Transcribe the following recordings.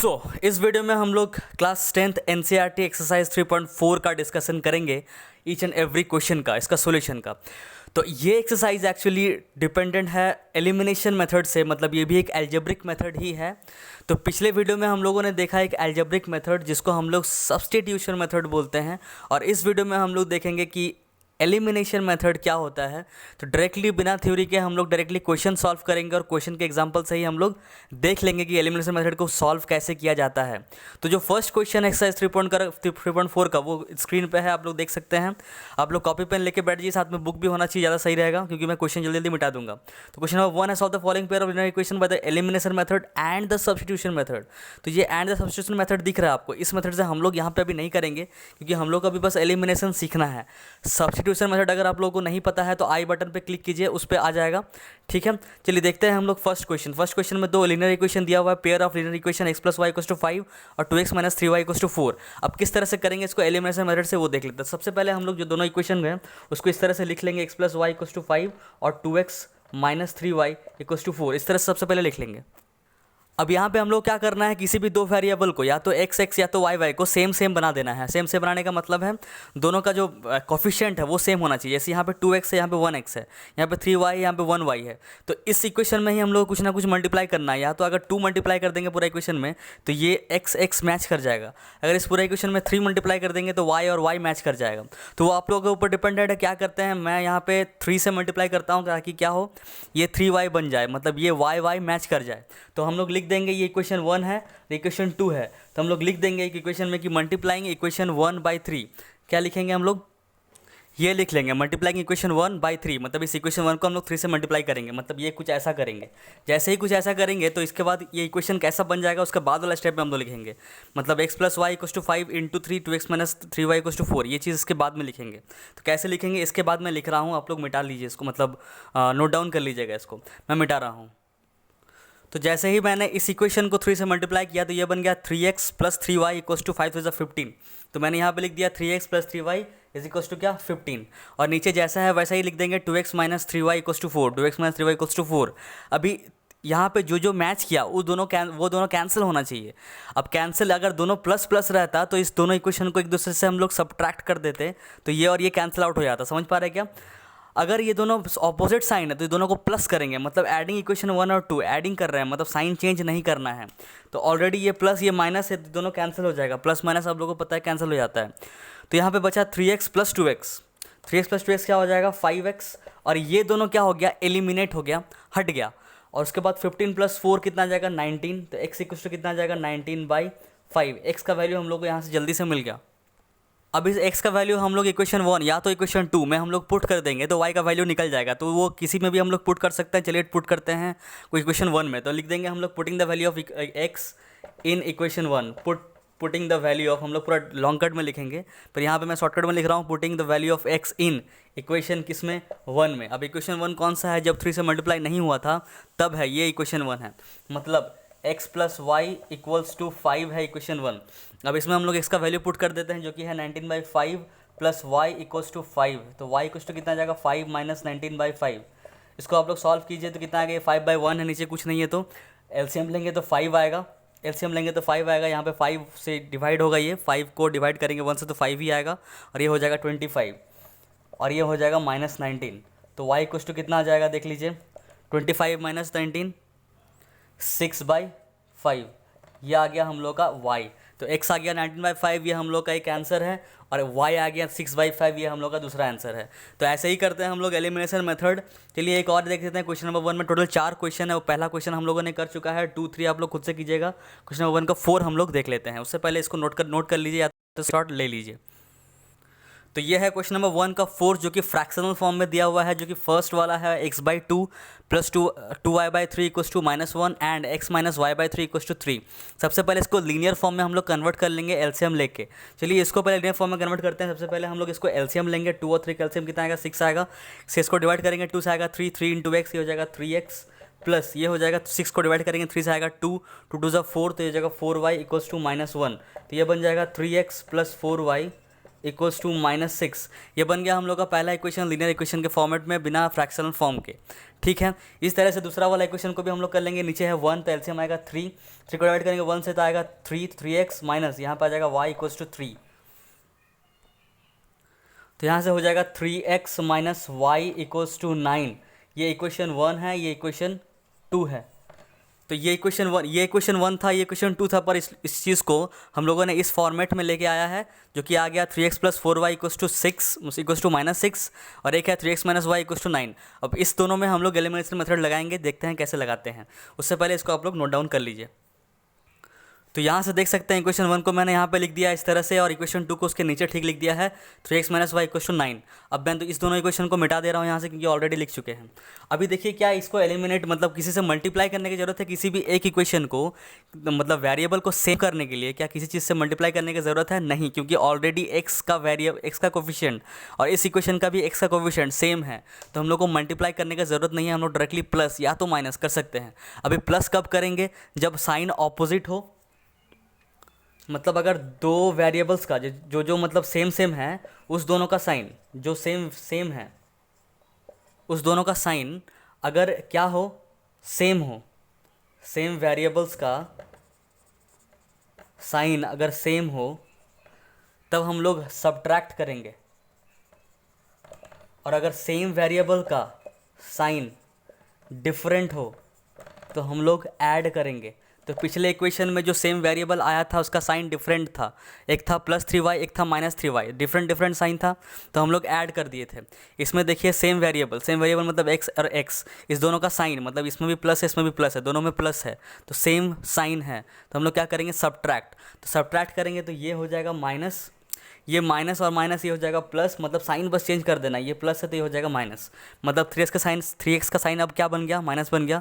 इस वीडियो में हम लोग क्लास 10th एनसीईआरटी एक्सरसाइज 3.4 का डिस्कशन करेंगे, ईच एंड एवरी क्वेश्चन का, इसका सॉल्यूशन का। तो ये एक्सरसाइज एक्चुअली डिपेंडेंट है एलिमिनेशन मेथड से, मतलब ये भी एक एल्जेब्रिक मेथड ही है। तो पिछले वीडियो में हम लोगों ने देखा एक एल्जेब्रिक मेथड जिसको हम लोग सब्स्टिट्यूशन मेथड बोलते हैं, और इस वीडियो में हम लोग देखेंगे कि एलिमिनेशन मेथड क्या होता है। तो डायरेक्टली बिना थ्योरी के हम लोग डायरेक्टली क्वेश्चन सॉल्व करेंगे और क्वेश्चन के एग्जांपल से ही हम लोग देख लेंगे कि एलिमिनेशन मेथड को सॉल्व कैसे किया जाता है। तो जो फर्स्ट क्वेश्चन एक्सरसाइज 3.4 का वो स्क्रीन पे है, आप लोग देख सकते हैं। आप लोग कॉपी पेन लेके बैठ जाइए, साथ में बुक भी होना चाहिए, ज़्यादा सही रहेगा क्योंकि मैं क्वेश्चन जल्दी जल्दी मिटा दूंगा। तो क्वेश्चन नंबर 1 है, solve the following pair of linear equation by the elimination method and the substitution method. तो ये एंड द सब्स्टिट्यूशन मेथड दिख रहा है आपको, इस मेथड से हम लोग यहाँ पे अभी नहीं करेंगे क्योंकि हम लोग को अभी बस एलिमिनेशन सीखना है। सब्स्टिट्यूशन मेथड अगर आप लोगों को नहीं पता है तो आई बटन पे क्लिक कीजिए, उस पर आ जाएगा। ठीक है, चलिए देखते हैं हम लोग फर्स्ट क्वेश्चन में दो लीनियर इक्वेशन दिया हुआ है, pair of linear equation x + y = 5 और 2x - 3y = 4। अब किस तरह से करेंगे इसको एलिमिनेशन मेथड से, वो देख लेते हैं। सबसे पहले हम लोग जो दोनों इक्वेशन है उसको इस तरह से लिख लेंगे, x + y = 5 और 2x - 3y = 4। इस तरह से सबसे पहले लिख लेंगे। अब यहाँ पे हम लोग क्या करना है, किसी भी दो वेरिएबल को या तो x या तो y को सेम सेम बना देना है। सेम सेम बनाने का मतलब है दोनों का जो कोफिशिएंट है वो सेम होना चाहिए। जैसे यहाँ पे 2x है, यहाँ पे 1x है, यहाँ पे 3y है, यहाँ पे 1y है। तो इस इक्वेशन में ही हम लोग कुछ ना कुछ मल्टीप्लाई करना है। या तो अगर 2 मल्टीप्लाई कर देंगे पूरा इक्वेशन में तो ये x मैच कर जाएगा। अगर इस पूरा इक्वेशन में 3 मल्टीप्लाई कर देंगे तो y और y मैच कर जाएगा। तो वो आप लोगों के ऊपर डिपेंडेंट है क्या करते हैं। मैं यहाँ पे 3 से मल्टीप्लाई करता हूँ ताकि क्या हो, ये 3y बन जाए, मतलब ये y मैच कर जाए। तो हम लोग लिख देंगे ये इक्वेशन 1 है, इक्वेशन 2 है, तो हम लोग लिख देंगे एक इक्वेशन में कि मल्टीप्लाइंग इक्वेशन 1/3। क्या लिखेंगे हम लोग, ये लिख लेंगे मल्टीप्लाइंग इक्वेशन 1/3, मतलब इस इक्वेशन 1 को हम लोग 3 से मल्टीप्लाई करेंगे, मतलब ये कुछ ऐसा करेंगे। जैसे ही कुछ ऐसा करेंगे तो इसके बाद ये इक्वेशन कैसा बन जाएगा उसके बाद वाला स्टेप में हम लोग लिखेंगे, मतलब x + y = 5 × 3 2x - 3y = 4। ये चीज़ इसके बाद में लिखेंगे। तो कैसे लिखेंगे इसके बाद मैं लिख रहा हूँ, आप लोग मिटा लीजिए इसको, मतलब नोट डाउन कर लीजिएगा इसको, मैं मिटा रहा हूँ। तो जैसे ही मैंने इस इक्वेशन को 3 से मल्टीप्लाई किया तो ये बन गया 3x + 3y = 5 × 15। तो मैंने यहाँ पे लिख दिया 3x + 3y = क्या 15, और नीचे जैसा है वैसा ही लिख देंगे 2x - 3y = 4, 2x - 3y = 4। अभी यहाँ पे जो मैच किया वो दोनों कैंसिल होना चाहिए। अब कैंसिल अगर दोनों प्लस प्लस रहता तो इस दोनों इक्वेशन को एक दूसरे से हम लोग सब्ट्रैक्ट कर देते तो ये और ये कैंसिल आउट हो जाता। समझ पा रहे क्या। अगर ये दोनों ऑपोजिट साइन है तो ये दोनों को प्लस करेंगे, मतलब एडिंग इक्वेशन 1 और 2 एडिंग कर रहे हैं, मतलब साइन चेंज नहीं करना है। तो ऑलरेडी ये प्लस ये माइनस है तो दोनों कैंसिल हो जाएगा, प्लस माइनस आप लोगों को पता है कैंसिल हो जाता है। तो यहाँ पे बचा 3x + 2x, 3x + 2x क्या हो जाएगा 5x, और ये दोनों क्या हो गया एलिमिनेट हो गया, हट गया। और उसके बाद 15 + 4 कितना आ जाएगा 19, तो x = कितना आ जाएगा 19/5। x का वैल्यू हम लोग को यहाँ से जल्दी से मिल गया। अब इस x का वैल्यू हम लोग इक्वेशन 1 या तो इक्वेशन 2 में हम लोग पुट कर देंगे तो y का वैल्यू निकल जाएगा। तो वो किसी में भी हम लोग पुट कर सकते हैं। चलिए पुट करते हैं कोई इक्वेशन 1 में, तो लिख देंगे हम लोग putting the value of x in equation 1, putting the value of, हम लोग पूरा लॉन्ग कट में लिखेंगे पर यहाँ पे मैं शॉर्टकट में लिख रहा हूँ, putting the value of x in equation किस में 1 में। अब इक्वेशन 1 कौन सा है, जब 3 से मल्टीप्लाई नहीं हुआ था तब है, ये इक्वेशन 1 है, मतलब x + y = 5 है इक्वेशन 1। अब इसमें हम लोग x का वैल्यू पुट कर देते हैं जो कि है 19/5 + y = 5। तो y = कितना आ जाएगा 5 - 19/5। इसको आप लोग सॉल्व कीजिए तो कितना आ गया 5/1 है, नीचे कुछ नहीं है तो एलसीएम लेंगे तो 5 आएगा, एलसीएम लेंगे तो 5 आएगा। यहाँ पे 5 से डिवाइड होगा, ये 5 को डिवाइड करेंगे 1 से तो 5 ही आएगा, और ये हो जाएगा 25 और ये हो जाएगा -19। तो y = कितना आ जाएगा देख लीजिए 25 - 19 6/5, ये आ गया हम लोग का y। तो x आ गया 19/5, ये हम लोग का एक आंसर है, और y आ गया 6/5, ये हम लोग का दूसरा आंसर है। तो ऐसे ही करते हैं हम लोग एलिमिनेशन मेथड। चलिए एक और देख लेते हैं। क्वेश्चन नंबर 1 में टोटल 4 क्वेश्चन है, वो पहला क्वेश्चन हम लोगों ने कर चुका है, 2 3 आप लोग खुद से कीजिएगा। क्वेश्चन नंबर 1 का 4 हम लोग देख लेते हैं, उससे पहले इसको नोट कर लीजिए या तो शॉर्ट ले लीजिए। तो ये है क्वेश्चन नंबर 1 का 4 जो कि फ्रैक्शनल फॉर्म में दिया हुआ है, जो कि फर्स्ट वाला है x/2 + 2y/3 = -1 and x - y/3 = 3। सबसे पहले इसको लीनियर फॉर्म में हम लोग कन्वर्ट कर लेंगे एलसीएम लेके। चलिए इसको पहले लीनियर फॉर्म में कन्वर्ट करते हैं। सबसे पहले हम लोग इसको एलसीएम लेंगे, 2 और 3 का एलसीएम कितना आएगा 6 आएगा। 6 को डिवाइड करेंगे 2 से आएगा 3 × x, ये हो जाएगा 3x, प्लस ये हो जाएगा 6 को डिवाइड करेंगे 3 से आएगा 2 2 2 4, तो ये हो जाएगा 4y = -1। तो ये बन जाएगा 3x + 4y इक्वल्स टू -6। ये बन गया हम लोग का पहला इक्वेशन लीनियर इक्वेशन के फॉर्मेट में बिना फ्रैक्शनल फॉर्म के। ठीक है, इस तरह से दूसरा वाला इक्वेशन को भी हम लोग कर लेंगे। नीचे है 1 तो एलसीएम आएगा 3 को डिवाइड करेंगे 1 से तो आएगा 3x माइनस यहाँ पर आ जाएगा y इक्वल्स टू 3। तो यहाँ से हो जाएगा 3x minus y equals to 9। ये इक्वेशन 1 है, ये इक्वेशन 2 है। तो ये इक्वेशन 1 था, ये इक्वेशन 2 था, पर इस चीज़ को हम लोगों ने इस फॉर्मेट में लेके आया है, जो कि आ गया 3x plus 4y equals to 6 equals to -6, और एक है 3x minus y equals to 9। अब इस दोनों में हम लोग एलिमिनेशन मेथड लगाएंगे, देखते हैं कैसे लगाते हैं। उससे पहले इसको आप लोग नोट डाउन कर लीजिए। तो यहाँ से देख सकते हैं इक्वेशन 1 को मैंने यहाँ पे लिख दिया इस तरह से, और इक्वेशन 2 को उसके नीचे ठीक लिख दिया है 3x minus Y equal to 9। अब मैं तो इस दोनों इक्वेशन को मिटा दे रहा हूँ यहाँ से, क्योंकि ऑलरेडी लिख चुके हैं। अभी देखिए क्या इसको एलिमिनेट मतलब किसी से मल्टीप्लाई करने की जरूरत है, किसी भी एक इक्वेशन को मतलब वेरिएबल को सेव करने के लिए क्या किसी चीज़ से मल्टीप्लाई करने की ज़रूरत है? नहीं, क्योंकि ऑलरेडी एक्स का कोफिशिएंट और इस इक्वेशन का भी एक्स का कोफिशिएंट सेम है, तो हम लोग को मल्टीप्लाई करने की ज़रूरत नहीं है। हम लोग डायरेक्टली प्लस या तो माइनस कर सकते हैं। अभी प्लस कब करेंगे? जब साइन ऑपोजिट हो, मतलब अगर दो वेरिएबल्स का जो मतलब सेम है, उस दोनों का साइन जो सेम है, उस दोनों का साइन अगर क्या हो, सेम हो, सेम वेरिएबल्स का साइन अगर सेम हो, तब हम लोग सब्ट्रैक्ट करेंगे। और अगर सेम वेरिएबल का साइन डिफरेंट हो तो हम लोग ऐड करेंगे। तो पिछले इक्वेशन में जो सेम वेरिएबल आया था उसका साइन डिफरेंट था, एक था +3y एक था -3y, डिफरेंट साइन था, तो हम लोग ऐड कर दिए थे। इसमें देखिए सेम वेरिएबल मतलब x और x, इस दोनों का साइन मतलब इसमें भी प्लस है इसमें भी प्लस है, दोनों में प्लस है, तो सेम साइन है, तो हम लोग क्या करेंगे? सब्ट्रैक्ट। तो सब्ट्रैक्ट करेंगे तो ये हो जाएगा माइनस, ये माइनस और माइनस ये हो जाएगा प्लस, मतलब साइन बस चेंज कर देना, ये प्लस है तो ये हो जाएगा माइनस। मतलब 3x का साइन अब क्या बन गया? माइनस बन गया।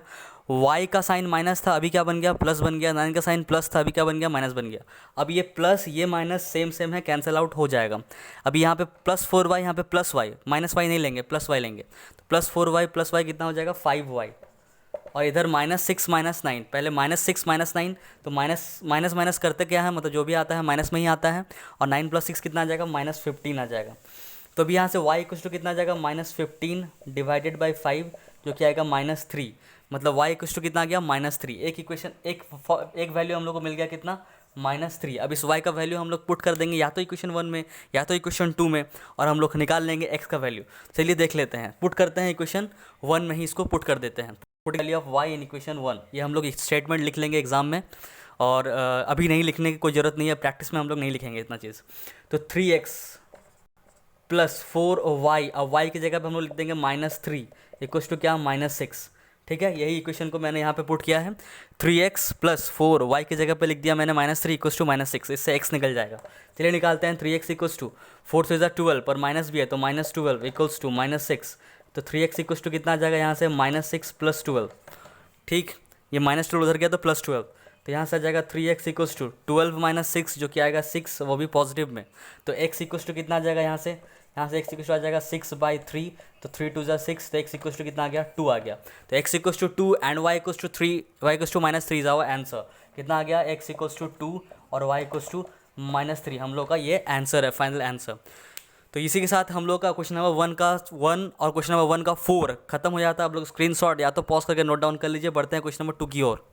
y का साइन माइनस था, अभी क्या बन गया? प्लस बन गया। 9 का साइन प्लस था, अभी क्या बन गया? माइनस बन गया। अब ये प्लस ये माइनस सेम है, कैंसिल आउट हो जाएगा। अभी यहाँ पे +4y, यहाँ पे +y, -y नहीं लेंगे, +y लेंगे। तो +4y + y कितना हो जाएगा? 5y। और इधर -6 -9, पहले -6 -9, तो माइनस करते क्या है, मतलब जो भी आता है माइनस में ही आता है, और 9 + 6 कितना आ जाएगा? -15 आ जाएगा। तो अभी यहाँ से y इक्वल टू कितना आ जाएगा? -15 डिवाइडेड बाई 5, जो कि आएगा -3, मतलब y इक्वल टू कितना आ गया? -3। एक इक्वेशन एक वैल्यू हम लोग को मिल गया कितना? -3। अब इस y का वैल्यू हम लोग पुट कर देंगे या तो इक्वेशन 1 में या तो इक्वेशन 2 में, और हम लोग निकाल लेंगे x का वैल्यू। चलिए देख लेते हैं, पुट करते हैं इक्वेशन 1 में ही इसको पुट कर देते हैं। Put value of y in equation 1, ये हम लोग स्टेटमेंट लिख लेंगे एग्जाम में, और अभी नहीं लिखने की कोई ज़रूरत नहीं है, प्रैक्टिस में हम लोग नहीं लिखेंगे इतना चीज़। तो 3x प्लस 4y, अब y की जगह पे हम लोग लिख देंगे -3 इक्वल्स टू क्या? -6। ठीक है, यही इक्वेशन को मैंने यहाँ पे पुट किया है। 3x प्लस 4y की जगह पे लिख दिया मैंने -3 इक्वल्स टू -6, इससे x निकल जाएगा। चलिए निकालते हैं। 3x इक्वल्स टू 4 से 12, पर माइनस भी है तो -12 इक्वल्स टू -6, तो 3x इक्वल्स टू कितना आ जाएगा यहाँ से? -6 + 12। ठीक, ये -12 उधर गया तो +12, तो यहाँ से आ जाएगा 3x इक्वल्स टू 12 - 6, जो कि आएगा 6, वो भी पॉजिटिव में। तो x इक्वल्स टू कितना आ जाएगा यहाँ से? यहाँ से x इक्वल्स टू आ जाएगा 6/3, तो 3 × 2 = 6, तो x इक्वल्स टू कितना आ गया? 2 आ गया। तो x equals to 2 and y equals to 3, y equals to -3 is our answer. कितना आ गया? x इक्वल्स टू 2 और y इक्वल्स टू -3, हम लोग का ये आंसर है, फाइनल आंसर। तो इसी के साथ हम लोग का क्वेश्चन नंबर 1 और क्वेश्चन नंबर 1 का 4 खत्म हो जाता है। आप लोग स्क्रीनशॉट या तो पॉज करके नोट डाउन कर लीजिए। बढ़ते हैं क्वेश्चन नंबर 2 की ओर।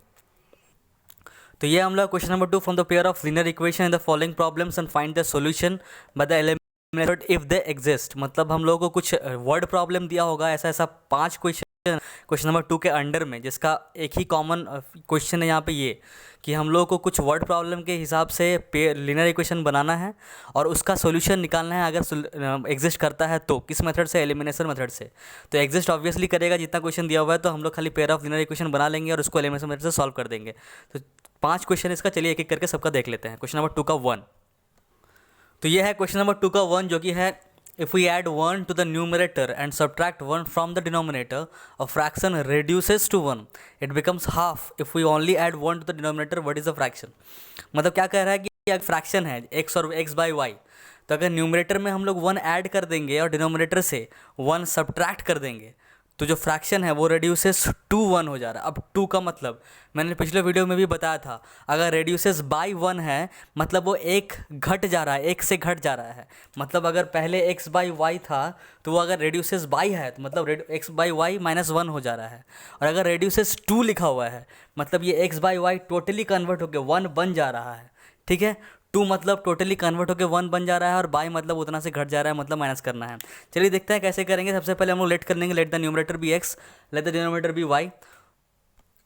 तो ये हम लोग question number 2, from the pair of linear equation in the following problems and find the solution by the elimination method if they exist. मतलब हम लोगों को कुछ वर्ड प्रॉब्लम दिया होगा, ऐसा 5 क्वेश्चन नंबर 2 के अंडर में, जिसका एक ही कॉमन क्वेश्चन है यहाँ पे ये कि हम लोगों को कुछ वर्ड प्रॉब्लम के हिसाब से लीनियर इक्वेशन बनाना है और उसका सॉल्यूशन निकालना है। अगर एग्जिस्ट करता है तो किस मेथड से? एलिमिनेशन मेथड से। तो एग्जिस्ट ऑब्वियसली करेगा, जितना क्वेश्चन दिया हुआ है, तो हम लोग खाली पेयर ऑफ लीनियर इक्वेशन बना लेंगे और उसको एलिमिनेशन मेथड से सॉल्व कर देंगे। तो 5 क्वेश्चन इसका, चलिए एक एक करके सबका देख लेते हैं। क्वेश्चन नंबर 2 का 1, तो ये है क्वेश्चन नंबर 2 का 1, जो कि है if we add 1 to the numerator and subtract 1 from the denominator, a fraction reduces to 1. It becomes half. If we only add 1 to the denominator, what is the fraction? मतलब क्या कह रहा है कि एक फ्रैक्शन है x और x/y, तो अगर न्यूमरेटर में हम लोग 1 ऐड कर देंगे और डिनोमिनेटर से 1 सब्ट्रैक्ट कर देंगे, तो जो फ्रैक्शन है वो रेड्यूसेस टू 1 हो जा रहा है। अब 2 का मतलब मैंने पिछले वीडियो में भी बताया था, अगर रेड्यूसेस बाय 1 है मतलब वो एक घट जा रहा है, एक से घट जा रहा है। मतलब अगर पहले x बाई वाई था तो वो अगर रेड्यूसेस बाई है तो मतलब x बाई वाई -1 हो जा रहा है। और अगर रेड्यूसेस 2 लिखा हुआ है मतलब ये x by y totally convert होकर 1 बन जा रहा है। ठीक है, 2 मतलब टोटली कन्वर्ट होकर 1 बन जा रहा है और बाई मतलब उतना से घट जा रहा है, मतलब माइनस करना है। चलिए देखते हैं कैसे करेंगे। सबसे पहले हम लोग लेट कर लेंगे, let the numerator be x, let the denominator be y।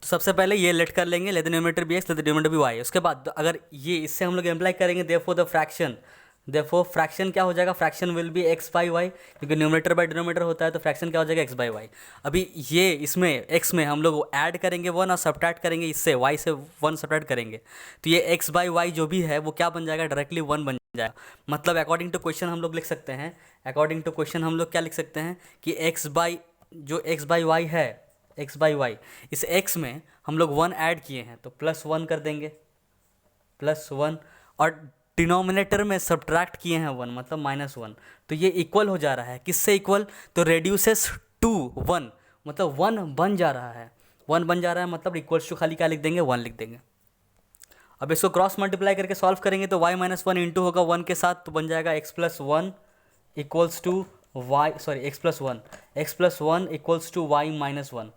तो सबसे पहले ये लेट कर लेंगे, let the numerator be x, let the denominator be y। उसके बाद अगर ये इससे हम लोग इम्प्लाई करेंगे therefore the fraction, therefore fraction क्या हो जाएगा, fraction will be x by y, क्योंकि न्यूमरेटर बाय डिनोमिनेटर होता है तो फ्रैक्शन क्या हो जाएगा x बाई वाई। अभी ये इसमें x में हम लोग ऐड करेंगे 1 और सब्ट्रैक्ट करेंगे, इससे y से 1 सब्ट्रैक्ट करेंगे तो ये x बाई वाई जो भी है वो क्या बन जाएगा, डायरेक्टली 1 बन जाएगा। मतलब अकॉर्डिंग टू क्वेश्चन हम लोग लिख सकते हैं, अकॉर्डिंग टू क्वेश्चन हम लोग क्या लिख सकते हैं कि x बाई जो x बाई वाई है, x बाई वाई, इस x में हम लोग 1 ऐड किए हैं तो +1 कर देंगे, +1, और डिनोमिनेटर में सब्ट्रैक्ट किए हैं 1 मतलब -1। तो ये इक्वल हो जा रहा है, किससे इक्वल, तो रेड्यूसेस टू 1, मतलब 1 बन जा रहा है, 1 बन जा रहा है मतलब इक्वल्स टू खाली क्या लिख देंगे, 1 लिख देंगे। अब इसको क्रॉस मल्टीप्लाई करके सॉल्व करेंगे तो y -1 इंटू होगा 1 के साथ, तो बन जाएगा x+1 equals to y, sorry x+1 equals to y -1।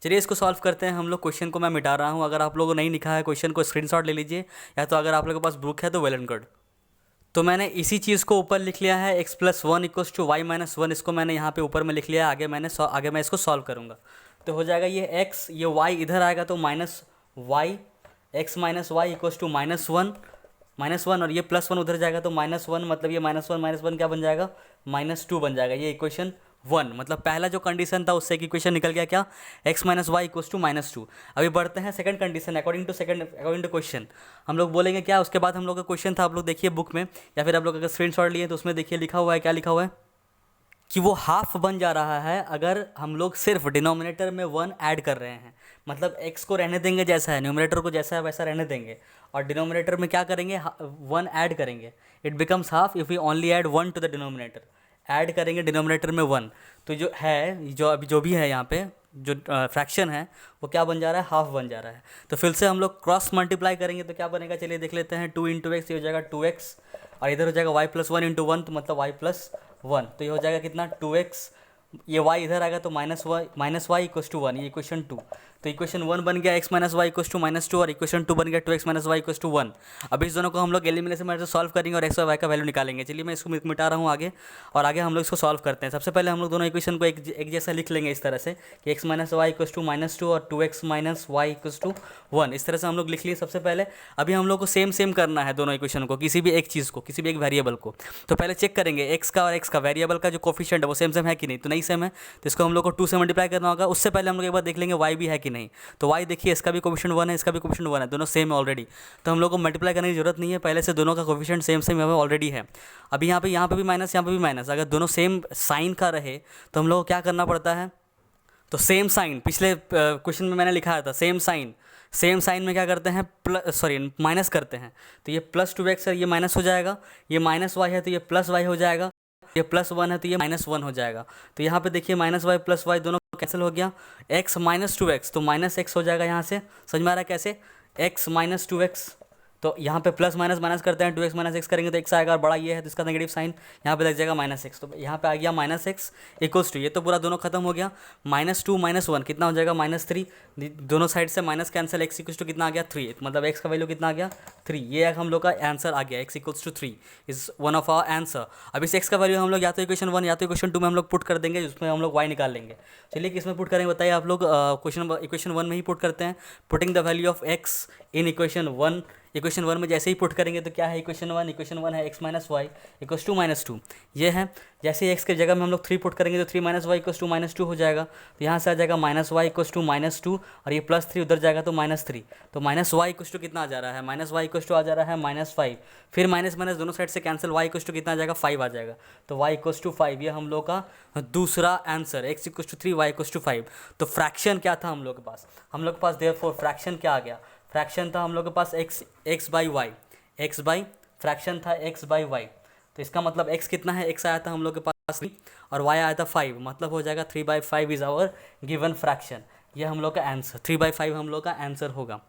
चलिए इसको सॉल्व करते हैं हम लोग। क्वेश्चन को मैं मिटा रहा हूँ, अगर आप लोगों ने नहीं लिखा है क्वेश्चन को स्क्रीनशॉट ले लीजिए, या तो अगर आप लोगों के पास बुक है तो वेल एंड गुड। तो मैंने इसी चीज़ को ऊपर लिख लिया है, x+1 इक्वल्स टू y -1, इसको मैंने यहाँ पे ऊपर में लिख लिया है। आगे मैं इसको सॉल्व करूँगा तो हो जाएगा ये x, ये y इधर आएगा तो -y, x minus y equals to -1 और ये +1 उधर जाएगा तो -1, मतलब ये -1 क्या बन जाएगा, -2 बन जाएगा। ये इक्वेशन 1, मतलब पहला जो कंडीशन था उससे इक्वेशन निकल गया क्या, x minus y equals to -2। अभी बढ़ते हैं second condition, according to question हम लोग बोलेंगे क्या। उसके बाद हम लोग का क्वेश्चन था, आप लोग देखिए बुक में, या फिर आप लोग अगर स्क्रीनशॉट लिए तो उसमें देखिए लिखा हुआ है, क्या लिखा हुआ है कि वो हाफ बन जा रहा है अगर हम लोग सिर्फ डिनोमिनेटर में 1 ऐड कर रहे हैं। मतलब x को रहने देंगे जैसा है, न्यूमरेटर को जैसा है वैसा रहने देंगे, और डिनोमिनेटर में क्या करेंगे, 1 ऐड करेंगे। It becomes half if we only add 1 to the denominator, add करेंगे डिनोमिनेटर में 1, तो जो है जो अभी जो भी है यहाँ पे जो फ्रैक्शन है वो क्या बन जा रहा है, हाफ बन जा रहा है। तो फिर से हम लोग क्रॉस मल्टीप्लाई करेंगे तो क्या बनेगा, चलिए देख लेते हैं। 2 इंटू एक्स, ये हो जाएगा 2x, और इधर हो जाएगा y+1 इंटू 1, तो मतलब y+1, तो ये हो जाएगा कितना 2x, ये y इधर आएगा तो -y इक्वल्स टू 1, ये इक्वेशन 2। तो इक्वेशन 1 बन गया x minus y equals to -2, और इक्वेशन 2 बन गया 2x minus y equals to 1। अब इस दोनों को हम लोग एलिमिनेशन मेथड से सॉल्व करेंगे और x और y का वैल्यू निकालेंगे। चलिए मैं इसको मिटा रहा हूँ आगे, और आगे हम लोग इसको सॉल्व करते हैं। सबसे पहले हम लोग दोनों इक्वेशन को एक जैसा लिख लेंगे इस तरह से कि x minus y equals to -2 और 2x minus y equals to 1, इस तरह से हम लोग लिख लिए सबसे पहले। अभी हम लोग को सेम करना है दोनों इक्वेशन को, किसी भी एक चीज़ को, किसी भी एक वेरिएबल को। तो पहले चेक करेंगे x का और x का वेरिएबल का जो कोफिशिएंट है वो सेम है कि नहीं, तो नहीं सेम है तो इसको हम लोग को 2 से मल्टीप्लाई करना होगा। उससे पहले हम लोग एक बार देख लेंगे y भी है कि नहीं। तो y देखिए, इसका भी कोफिशिएंट 1 है, इसका भी कोफिशिएंट 1 है, दोनों सेम है ऑलरेडी, तो हम लोग को मल्टीप्लाई करने की जरूरत नहीं है, पहले से दोनों का कोफिशिएंट सेम हमें ऑलरेडी है। अभी यहाँ पे भी माइनस, यहाँ पे भी माइनस, अगर दोनों सेम साइन का रहे तो हम लोग को क्या करना पड़ता है, तो सेम साइन, पिछले क्वेश्चन में मैंने लिखा था सेम साइन में क्या करते हैं, माइनस करते हैं। तो ये +2x है, ये माइनस हो जाएगा, ये -y है तो ये +y हो जाएगा, ये +1 है तो ये -1 हो जाएगा। तो यहाँ पे देखिए -y +y दोनों कैंसिल हो गया, x -2x तो -x हो जाएगा। यहाँ से समझ में आ रहा है कैसे, x -2x, तो यहाँ पे प्लस माइनस करते हैं, 2x माइनस एक्स करेंगे तो x आएगा, और बड़ा ये है तो इसका नेगेटिव साइन यहाँ पे लग जाएगा -x, तो यहाँ पे आ गया -x इक्वल्स टू, ये तो पूरा दोनों खत्म हो गया, -2 -1 कितना हो जाएगा -3, दोनों साइड से minus cancel, x equals to कितना आ गया 3, मतलब x का वैल्यू कितना आ गया 3, ये हम लोग का आंसर आ गया, x equals to 3 is one of our answer. अब इस x का वैल्यू हम लोग या तो इक्वेशन 1 या तो इक्वेशन 2 में हम लोग पुट कर देंगे, जिसमें हम लोग y निकाल लेंगे। चलिए किसमें पुट करेंगे बताइए आप लोग, इक्वेशन 1 में ही पुट करते हैं, putting the value of x in equation 1। Equation 1 में जैसे ही पुट करेंगे तो क्या है इक्वेशन 1 है x minus y equals to -2, ये है। जैसे ही x के जगह में हम लोग 3 पुट करेंगे तो 3 माइनस वाई इक्वल्स टू -2 हो जाएगा, तो यहाँ से आ जाएगा -y इक्वल्स टू -2, और ये +3 उधर जाएगा तो -3, तो -y इक्वल्स टू कितना आ जा रहा है, -y इक्वल्स टू आ जा रहा है -5, फिर माइनस दोनों साइड से कैंसिल, y इक्वल्स टू कितना आ जाएगा 5 आ जाएगा, तो y इक्वल्स टू 5, ये हम लोग का दूसरा answer, x equals to 3 y equals to 5। तो फ्रैक्शन क्या था हम लोग के पास, देयरफॉर फ्रैक्शन क्या आ गया, फ्रैक्शन था हम लोग के पास x बाई वाई, फ्रैक्शन था x बाई वाई, तो इसका मतलब x कितना है, x आया था हम लोग के पास और y आया था 5, मतलब हो जाएगा 3/5 इज़ आवर गिवन फ्रैक्शन। ये हम लोग का आंसर 3/5 हम लोग का आंसर होगा।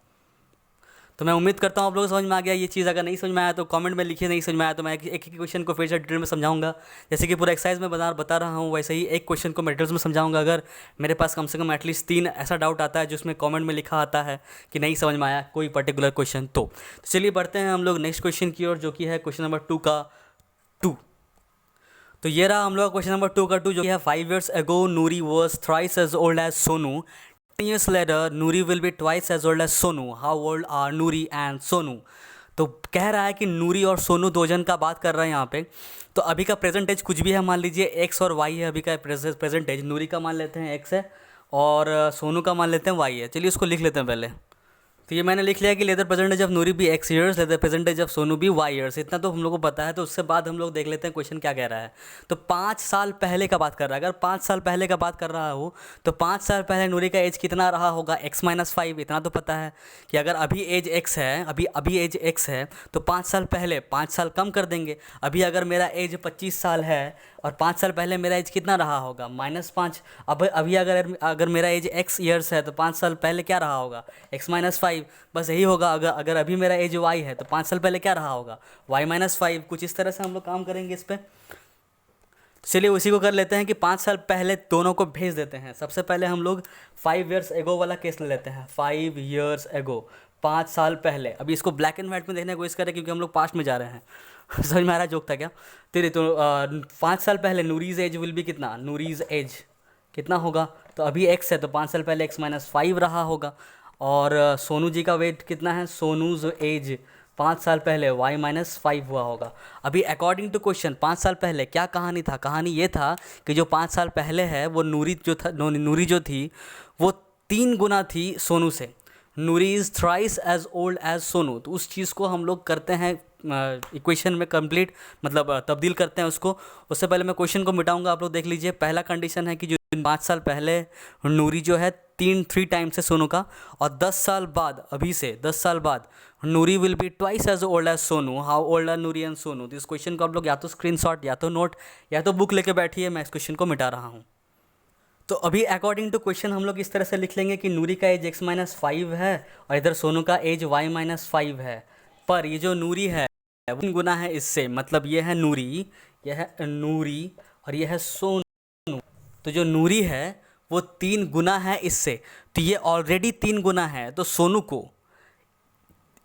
तो मैं उम्मीद करता हूँ आप लोगों को समझ में आ गया ये चीज़। अगर नहीं समझ में आया तो कमेंट में लिखिए, नहीं समझ में आया तो मैं एक एक क्वेश्चन को फिर से डिटेल में समझाऊंगा। जैसे कि पूरा एक्सरसाइज में बता रहा हूँ, वैसे ही एक क्वेश्चन को मैं डिटेल्स में समझाऊंगा। अगर मेरे पास कम से कम एटलीस्ट 3 ऐसा डाउट आता है जिसमें कमेंट में लिखा आता है कि नहीं समझ में आया कोई पर्टिकुलर क्वेश्चन, तो चलिए बढ़ते हैं हम लोग नेक्स्ट क्वेश्चन की ओर, जो कि है क्वेश्चन नंबर 2 का 2। तो ये रहा हम लोग क्वेश्चन नंबर 2 का 2, जो है 5 years ago Nuri was thrice as old as Sonu. 10 years later Nuri will be twice as old as Sonu. How old are Nuri and Sonu? तो कह रहा है कि नूरी और सोनू दो जन का बात कर रहा है यहाँ पे। तो अभी का प्रेजेंट एज कुछ भी है, मान लीजिए एक्स और वाई है। अभी का प्रेजेंट एज नूरी का मान लेते हैं एक्स है और सोनू का मान लेते हैं वाई है। चलिए उसको लिख लेते हैं पहले। तो ये मैंने लिख लिया कि लेदर प्रेजेंटेज ऑफ नूरी भी x years, leather percentage of Sonu भी वाई ईयर्स। इतना तो हम लोग को पता है। तो उससे बाद हम लोग देख लेते हैं क्वेश्चन क्या कह रहा है। तो 5 साल पहले का बात कर रहा है। अगर 5 साल पहले का बात कर रहा हो तो 5 साल पहले नूरी का एज कितना रहा होगा, x-5। इतना तो पता है कि अगर अभी एज x है, अभी एज x है तो 5 साल पहले 5 साल कम कर देंगे। अभी अगर मेरा एज 25 साल है और 5 साल पहले मेरा एज कितना रहा होगा, -5। अब अभी अगर मेरा एज x ईयर्स है तो 5 साल पहले क्या रहा होगा, x-5। बस यही होगा। अगर अभी मेरा एज y है तो 5 साल पहले क्या रहा होगा, y-5। कुछ इस तरह से हम लोग काम करेंगे इस पर। चलिए उसी को कर लेते हैं कि 5 साल पहले दोनों को भेज देते हैं। सबसे पहले हम लोग 5 years ago वाला केस ले लेते हैं। 5 years ago, 5 साल पहले। अभी इसको ब्लैक एंड वाइट में देखने की कोशिश करें क्योंकि हम लोग पास्ट में जा रहे हैं। समझ में आ रहा जोक था क्या? तो 5 साल पहले नूरीज एज विल बी कितना, नूरीज एज कितना होगा, तो अभी x है तो 5 साल पहले x-5 रहा होगा। और सोनू जी का वेट कितना है, सोनूज एज 5 साल पहले y-5 हुआ होगा। अभी अकॉर्डिंग टू क्वेश्चन 5 साल पहले क्या कहानी था, कहानी ये था कि जो 5 साल पहले है वो नूरी जो थी वो 3 गुना थी सोनू से। Noori is thrice as old as Sonu. तो उस चीज़ को हम लोग करते हैं इक्वेशन में कंप्लीट, मतलब तब्दील करते हैं उसको। उससे पहले मैं क्वेश्चन को मिटाऊंगा, आप लोग देख लीजिए। पहला कंडीशन है कि जो 5 साल पहले नूरी जो है 3 टाइम्स है सोनू का, और 10 साल बाद, अभी से 10 साल बाद Noori will be twice as old as Sonu. How old are Noori and Sonu? तो इस क्वेश्चन को आप लोग या तो स्क्रीनशॉट या तो नोट या तो बुक लेके बैठिए, मैं इस क्वेश्चन को मिटा रहा हूँ। तो अभी अकॉर्डिंग टू क्वेश्चन हम लोग इस तरह से लिख लेंगे कि नूरी का एज x-5 है और इधर सोनू का एज y-5 है। पर ये जो नूरी है वो 3 गुना है इससे, मतलब ये है नूरी, यह है नूरी और यह है सोनू। तो जो नूरी है वो 3 गुना है इससे, तो ये ऑलरेडी 3 गुना है। तो सोनू को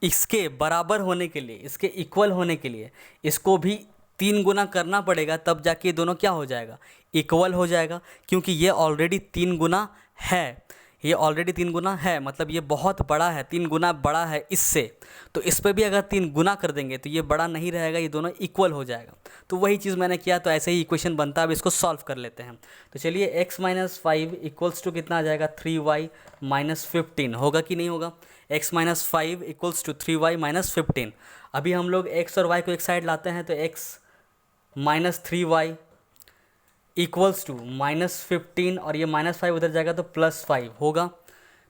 इसके बराबर होने के लिए, इसके इक्वल होने के लिए इसको भी 3 गुना करना पड़ेगा, तब जाके ये दोनों क्या हो जाएगा, इक्वल हो जाएगा। क्योंकि ये ऑलरेडी 3 गुना है, ये ऑलरेडी 3 गुना है, मतलब ये बहुत बड़ा है, 3 गुना बड़ा है इससे। तो इस पर भी अगर 3 गुना कर देंगे तो ये बड़ा नहीं रहेगा, ये दोनों इक्वल हो जाएगा। तो वही चीज़ मैंने किया, तो ऐसे ही इक्वेशन बनता है। अब इसको सॉल्व कर लेते हैं। तो चलिए x-5 इक्वल्स टू कितना आ जाएगा, 3y-15 होगा कि नहीं होगा। x-5 equals to 3y-15। अभी हम लोग x और y को एक साइड लाते हैं तो x-3y इक्वल्स टू -15 और ये -5 उधर जाएगा तो +5 होगा।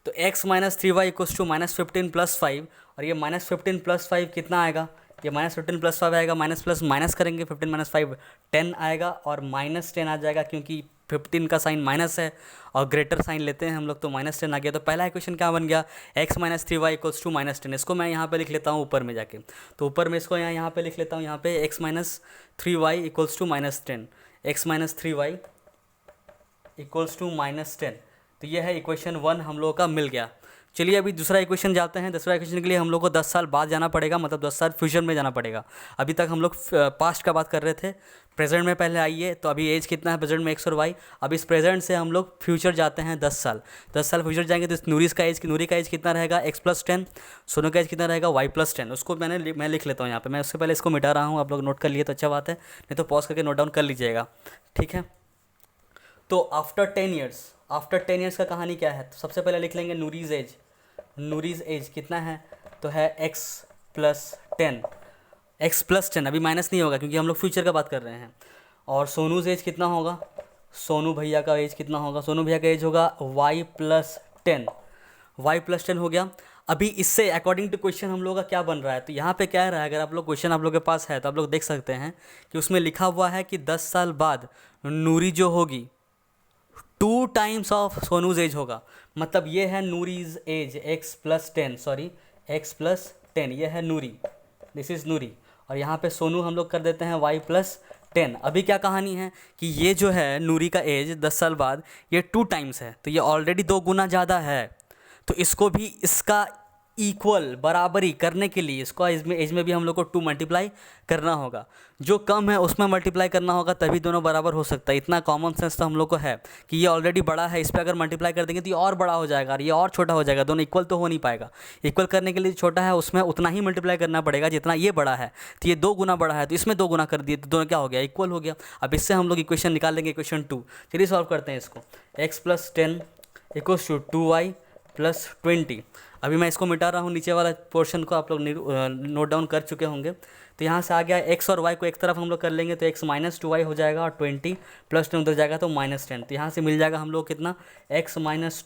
तो x-3y इक्वल्स टू -15 + 5 और ये -15 + 5 कितना आएगा, ये -15 + 5 आएगा, माइनस प्लस माइनस करेंगे, 15 - 5 10 आएगा और -10 आ जाएगा क्योंकि 15 का साइन माइनस है और ग्रेटर साइन लेते हैं हम लोग, तो -10 आ गया। तो पहला इक्वेशन क्या बन गया, x-3y इक्वल्स टू -10। इसको मैं यहाँ पे लिख लेता हूँ ऊपर में जाके, तो ऊपर में इसको यहाँ पे लिख लेता हूँ, यहाँ पे x-3y equals to -10, x-3y equals to -10। तो ये है इक्वेशन 1 हम लोगों का मिल गया। चलिए अभी दूसरा इक्वेशन जाते हैं। दूसरा इक्वेशन के लिए हम लोग को 10 साल बाद जाना पड़ेगा, मतलब 10 साल फ्यूचर में जाना पड़ेगा। अभी तक हम लोग पास्ट का बात कर रहे थे, प्रेजेंट में पहले आइए। तो अभी एज कितना है प्रेजेंट में, x और y। अब इस प्रेजेंट से हम लोग फ्यूचर जाते हैं 10 साल। 10 साल फ्यूचर जाएंगे तो नूरी का एज कितना रहेगा, x+10। सोनू का एज कितना रहेगा, y+10। उसको मैं लिख लेता हूँ यहाँ पे। मैं उससे पहले इसको मिटा रहा हूँ, आप लोग नोट कर लिए तो अच्छा बात है, नहीं तो पॉज करके नोट डाउन कर लीजिएगा, ठीक है। तो आफ्टर 10 ईयर्स का कहानी क्या है, तो सबसे पहले लिख लेंगे नूरीज एज कितना है, तो है x+10 अभी माइनस नहीं होगा क्योंकि हम लोग फ्यूचर का बात कर रहे हैं। और सोनूज एज कितना होगा, सोनू भैया का एज कितना होगा, सोनू भैया का एज होगा y+10 हो गया। अभी इससे अकॉर्डिंग टू क्वेश्चन हम लोग का क्या बन रहा है, तो यहाँ पे क्या रहा है, अगर आप लोग क्वेश्चन आप लोग के पास है तो आप लोग देख सकते हैं कि उसमें लिखा हुआ है कि 10 साल बाद नूरी जो होगी 2 टाइम्स ऑफ सोनूज एज होगा। मतलब ये है नूरीज एज x+10, सॉरी x+10, ये है नूरी, दिस इज़ नूरी। और यहाँ पे सोनू हम लोग कर देते हैं y+10। अभी क्या कहानी है कि ये जो है नूरी का एज 10 साल बाद ये 2 टाइम्स है, तो ये ऑलरेडी 2 गुना ज़्यादा है। तो इसको भी इसका इक्वल बराबरी करने के लिए इसको एज में भी हम लोग को 2 मल्टीप्लाई करना होगा। जो कम है उसमें मल्टीप्लाई करना होगा, तभी दोनों बराबर हो सकता है। इतना कॉमन सेंस तो हम लोग को है कि ये ऑलरेडी बड़ा है, इस पर अगर मल्टीप्लाई कर देंगे तो ये और बड़ा हो जाएगा और ये और छोटा हो जाएगा, दोनों इक्वल तो हो नहीं पाएगा। इक्वल करने के लिए छोटा है उसमें उतना ही मल्टीप्लाई करना पड़ेगा जितना ये बड़ा है। तो ये 2 गुना बड़ा है तो इसमें 2 गुना कर दिए, तो दोनों क्या हो गया, इक्वल हो गया। अब इससे हम लोग इक्वेशन निकाल लेंगे, इक्वेशन 2। चलिए सॉल्व करते हैं इसको। x+10 = 2y+20। अभी मैं इसको मिटा रहा हूँ, नीचे वाला पोर्शन को आप लोग नोट डाउन कर चुके होंगे। तो यहाँ से आ गया x और y को एक तरफ हम लोग कर लेंगे तो x - 2y हो जाएगा और 20 + 10 उधर जाएगा तो -10। तो यहाँ से मिल जाएगा हम लोग कितना, x -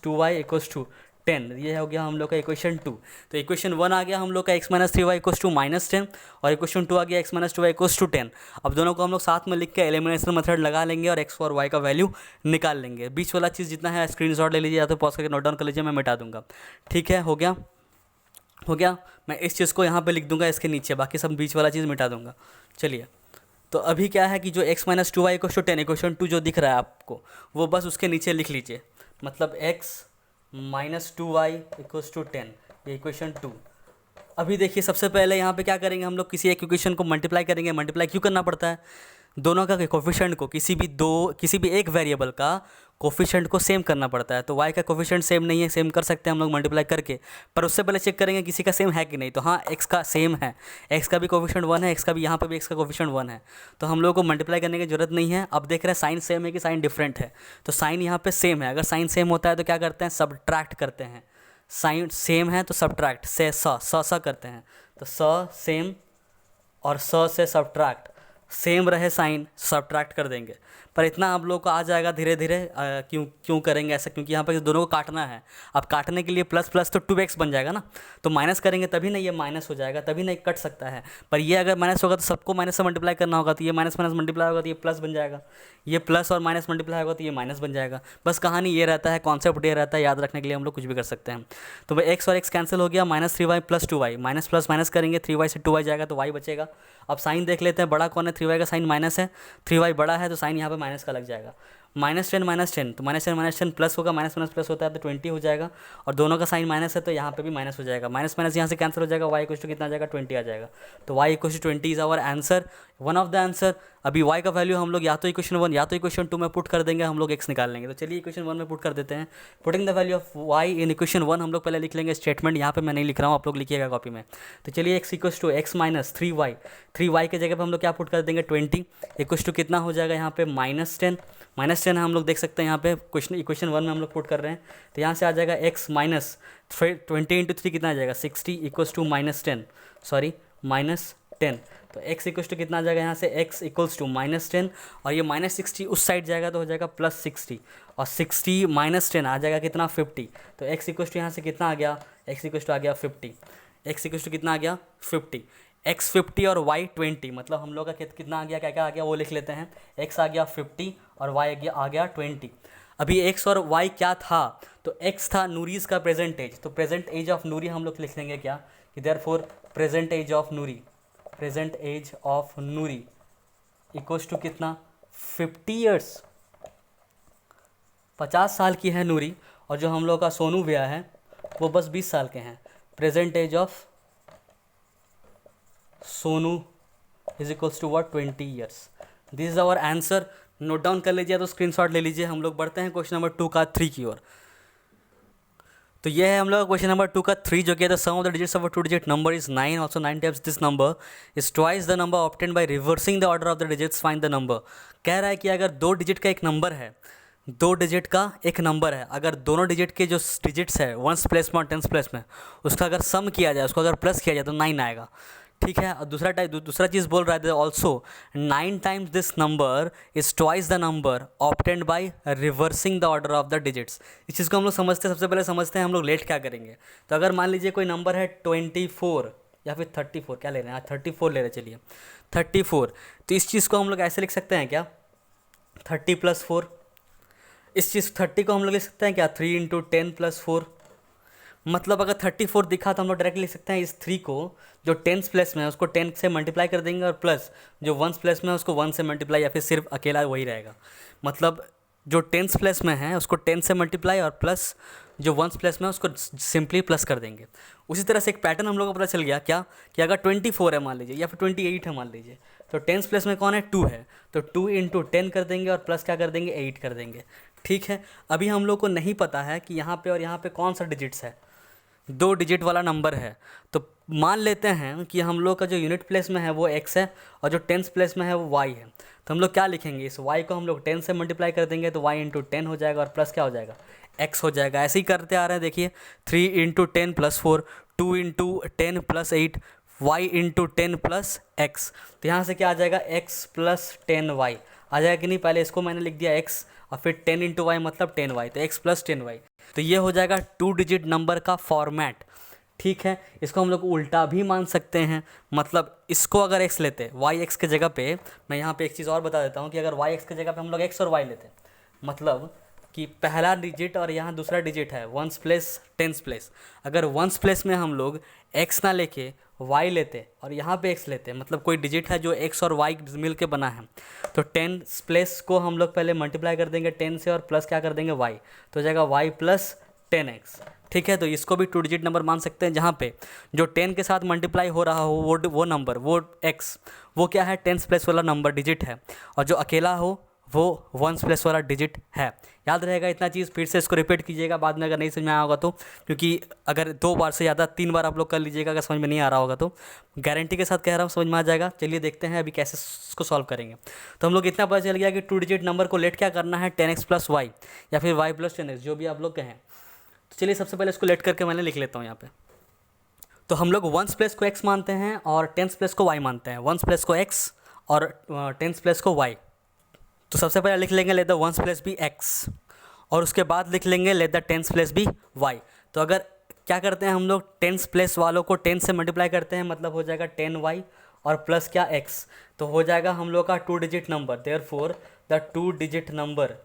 2y = 10। ये हो गया हम लोग का इक्वेशन 2। तो इक्वेशन 1 आ गया हम लोग का x - 3y = -10 और इक्वेशन 2 आ गया x - 2y = 10। अब दोनों को हम लोग साथ में लिख के एलिमिनेशन मेथड लगा लेंगे और x और y का वैल्यू निकाल लेंगे। बीच वाला चीज़ जितना है स्क्रीनशॉट ले लीजिए या तो पॉज करके नोट डाउन कर लीजिए, मैं मिटा दूंगा। ठीक है, हो गया हो गया। मैं इस चीज़ को यहाँ पे लिख दूंगा इसके नीचे, बाकी सब बीच वाला चीज़ मिटा दूंगा। चलिए, तो अभी क्या है कि जो x - 2y = 10 इक्वेशन 2 जो दिख रहा है आपको वो बस उसके नीचे लिख लीजिए। मतलब x - 2y = 10, ये इक्वेशन 2। अभी देखिए सबसे पहले यहाँ पे क्या करेंगे हम लोग, किसी एक इक्वेशन को मल्टीप्लाई करेंगे। मल्टीप्लाई क्यों करना पड़ता है, दोनों का कोफिशिएंट को किसी भी एक वेरिएबल का कोफिशिएंट को सेम करना पड़ता है। तो y का कोफिशिएंट सेम नहीं है, सेम कर सकते हैं हम लोग मल्टीप्लाई करके, पर उससे पहले चेक करेंगे किसी का सेम है कि नहीं। तो हाँ, x का सेम है, x का भी कोफिशिएंट 1 है, x का भी, यहाँ पर भी x का कोफिशिएंट 1 है, तो हम लोग को मल्टीप्लाई करने की जरूरत नहीं है। अब देख रहे हैं साइन सेम है कि साइन डिफरेंट है, तो साइन यहाँ पे सेम है। अगर साइन सेम होता है तो क्या करते हैं, सब्ट्रैक्ट करते हैं। साइन सेम है तो सब्ट्रैक्ट से स करते हैं, तो स सेम और स से सब्ट्रैक्ट, सेम रहे साइन सब्ट्रैक्ट कर देंगे। पर इतना आप लोगों को आ जाएगा धीरे धीरे। क्यों करेंगे ऐसा, क्योंकि यहाँ पर दोनों को काटना है। अब काटने के लिए प्लस प्लस तो 2x बन जाएगा ना, तो माइनस करेंगे तभी ना ये माइनस हो जाएगा, तभी नहीं कट सकता है। पर ये अगर माइनस होगा तो सबको माइनस से मल्टीप्लाई करना होगा, तो ये माइनस माइनस मल्टीप्लाई होगा तो ये प्लस बन जाएगा, ये प्लस और माइनस मल्टीप्लाई होगा तो ये माइनस बन जाएगा। बस कहानी ये रहता है, कॉन्सेप्ट ये रहता है, याद रखने के लिए हम लोग कुछ भी कर सकते हैं। तो भाई x और x कैंसिल हो गया, -3y + 2y, minus plus minus करेंगे 3y से 2y जाएगा तो y बचेगा। अब साइन देख लेते हैं, बड़ा कौन है, 3y का साइन माइनस है, 3y बड़ा है तो साइन यहाँ पे माइनस का लग जाएगा। -10 -10, तो -10 प्लस होगा, माइनस माइनस प्लस होता है तो 20 हो जाएगा, और दोनों का साइन माइनस है तो यहाँ पे भी माइनस हो जाएगा। माइनस माइनस यहाँ से कैंसिल हो जाएगा, y = कितना आ जाएगा, 20 आ जाएगा। तो y = 20 is our answer, one of the answer. अभी y का वैल्यू हम लोग या तो इक्वेशन 1 या तो इक्वेशन 2 में पुट कर देंगे, हम लोग x निकाल लेंगे। तो चलिए इक्वेशन 1 में पुट कर देते हैं। Putting the value of y in equation 1 हम लोग पहले लिख लेंगे स्टेटमेंट, यहाँ पे मैं नहीं लिख रहा हूँ, आप लोग लिखिएगा कॉपी में। तो चलिए x = x - 3y, 3y के जगह पे हम लोग क्या पुट कर देंगे, 20 = कितना हो जाएगा यहाँ पे, -10। -10 हम लोग देख सकते हैं यहाँ पे इक्वेशन 1 में हम लोग पुट कर रहे हैं, तो यहाँ से आ जाएगा x - 20 × 3 कितना आ जाएगा, 60 = -10, सॉरी -10। तो x = कितना आ जाएगा यहाँ से, x = -10 और ये -60 उस साइड जाएगा तो हो जाएगा +60, और 60 - 10 आ जाएगा कितना, 50। तो x = यहाँ से कितना आ गया, x = आ गया 50, x = कितना आ गया, 50। x 50 और y 20, मतलब हम लोग का कितना आ गया, क्या क्या आ गया वो लिख लेते हैं। x आ गया 50 और y आ गया 20। अभी x और y क्या था, तो x था नूरीज़ का प्रेजेंट एज, तो प्रेजेंट एज ऑफ नूरी हम लोग लिख लेंगे क्या, कि therefore present age of Noori equals to कितना, 50 ईयर्स, 50 साल की है नूरी, और जो हम लोग का सोनू भैया है वो बस 20 साल के हैं। Present age of Sonu equals to what, 20 years. This is our answer, note down कर लीजिए तो स्क्रीनशॉट ले लीजिए। हम लोग बढ़ते हैं क्वेश्चन नंबर 2 का 3 की ओर। तो ये है हम लोग क्वेश्चन नंबर 2 का 3, जो कि the sum of the digits of a 2 digit number is 9, also 9 times this number is twice the number obtained by reversing the order of the digits, find the number. कह रहा है कि अगर 2 digit का एक नंबर है, 2 digit का एक नंबर है, अगर दोनों डिजिट के जो डिजिट्स है 1s प्लेस में और 10s प्लेस में, उसका अगर सम किया जाए, उसको अगर प्लस किया जाए तो 9 आएगा। ठीक है, और दूसरा चीज़ बोल रहा है also 9 times this number is twice the number obtained by reversing the order of the digits. इस चीज़ को हम लोग समझते हैं, सबसे पहले समझते हैं हम लोग लेट क्या करेंगे। तो अगर मान लीजिए कोई नंबर है 24 या फिर 34, क्या ले रहे हैं, 34 ले रहे हैं, चलिए 34। तो इस चीज़ को हम लोग ऐसे लिख सकते हैं क्या, 30+4, इस चीज़ 30 को हम लोग लिख सकते हैं क्या 3 × 10+4, मतलब अगर 34 दिखा तो हम लोग डायरेक्ट लिख सकते हैं इस 3 को जो 10th प्लेस में है उसको 10 से मल्टीप्लाई कर देंगे और प्लस जो 1st प्लेस में है उसको 1 से मल्टीप्लाई, या फिर सिर्फ अकेला वही रहेगा। मतलब जो 10th प्लेस में है उसको 10 से मल्टीप्लाई और प्लस जो 1st प्लेस में है उसको सिंपली प्लस कर देंगे। उसी तरह से एक पैटर्न हम लोग को पता चल गया क्या कि अगर 24 है मान लीजिए या फिर 28 है मान लीजिए, तो 10th प्लेस में कौन है 2 है, तो 2 × 10 कर देंगे और प्लस क्या कर देंगे 8 कर देंगे। ठीक है, अभी हम लोग को नहीं पता है कि यहाँ पे और यहाँ पे कौन सा डिजिट्स है, 2 डिजिट वाला नंबर है, तो मान लेते हैं कि हम लोग का जो यूनिट प्लेस में है वो x है और जो 10th प्लेस में है वो y है। तो हम लोग क्या लिखेंगे, इस y को हम लोग 10 से मल्टीप्लाई कर देंगे तो y × 10 हो जाएगा और प्लस क्या हो जाएगा x हो जाएगा। ऐसे ही करते आ रहे हैं, देखिए 3 × 10+4, 2 × 10 + 8, y × 10 + x, तो यहाँ से क्या आ जाएगा x + 10y आ जाएगा कि नहीं। पहले इसको मैंने लिख दिया x और फिर 10 × y मतलब 10y, तो x + 10y, तो ये हो जाएगा 2 डिजिट नंबर का फॉर्मेट। ठीक है, इसको हम लोग उल्टा भी मान सकते हैं, मतलब इसको अगर x लेते y x के जगह पे, मैं यहाँ पे एक चीज़ और बता देता हूँ कि अगर y x के जगह पे हम लोग x और y लेते, मतलब कि पहला डिजिट और यहाँ दूसरा डिजिट है 1st प्लेस 10th प्लेस, अगर 1st प्लेस में हम लोग x ना लेके y लेते और यहाँ पे x लेते, मतलब कोई डिजिट है जो x और y मिल के बना है, तो 10th प्लेस को हम लोग पहले मल्टीप्लाई कर देंगे 10 से और प्लस क्या कर देंगे y, तो हो जाएगा y + 10x। ठीक है, तो इसको भी 2 डिजिट नंबर मान सकते हैं, जहाँ पे जो 10 के साथ मल्टीप्लाई हो रहा हो वो नंबर वो x वो क्या है 10th प्लेस वाला नंबर डिजिट है, और जो अकेला हो वो 1st प्लेस वाला डिजिट है। याद रहेगा इतना चीज़, फिर से इसको रिपीट कीजिएगा बाद में अगर नहीं समझ में आया होगा तो, क्योंकि अगर 2 बार से ज़्यादा 3 बार आप लोग कर लीजिएगा अगर समझ में नहीं आ रहा होगा तो, गारंटी के साथ कह रहा हूँ समझ में आ जाएगा। चलिए देखते हैं अभी कैसे इसको सॉल्व करेंगे। तो हम लोग इतना पता चल गया कि 2 डिजिट नंबर को लेट क्या करना है 10x + y या फिर y + 10x, जो भी आप लोग कहें। तो चलिए सबसे पहले इसको लेट करके मैंने लिख लेता हूँ यहाँ पे। तो हम लोग 1st प्लेस को x मानते हैं और 10th प्लेस को y मानते हैं, 1st प्लेस को x और 10th प्लेस को y। तो सबसे पहले लिख लेंगे लेट द 1st प्लेस भी x और उसके बाद लिख लेंगे लेट द 10th प्लेस भी y। तो अगर क्या करते हैं हम लोग 10th प्लेस वालों को 10 से मल्टीप्लाई करते हैं, मतलब हो जाएगा 10y और प्लस क्या x, तो हो जाएगा हम लोग का 2 digit number. Therefore the 2 digit number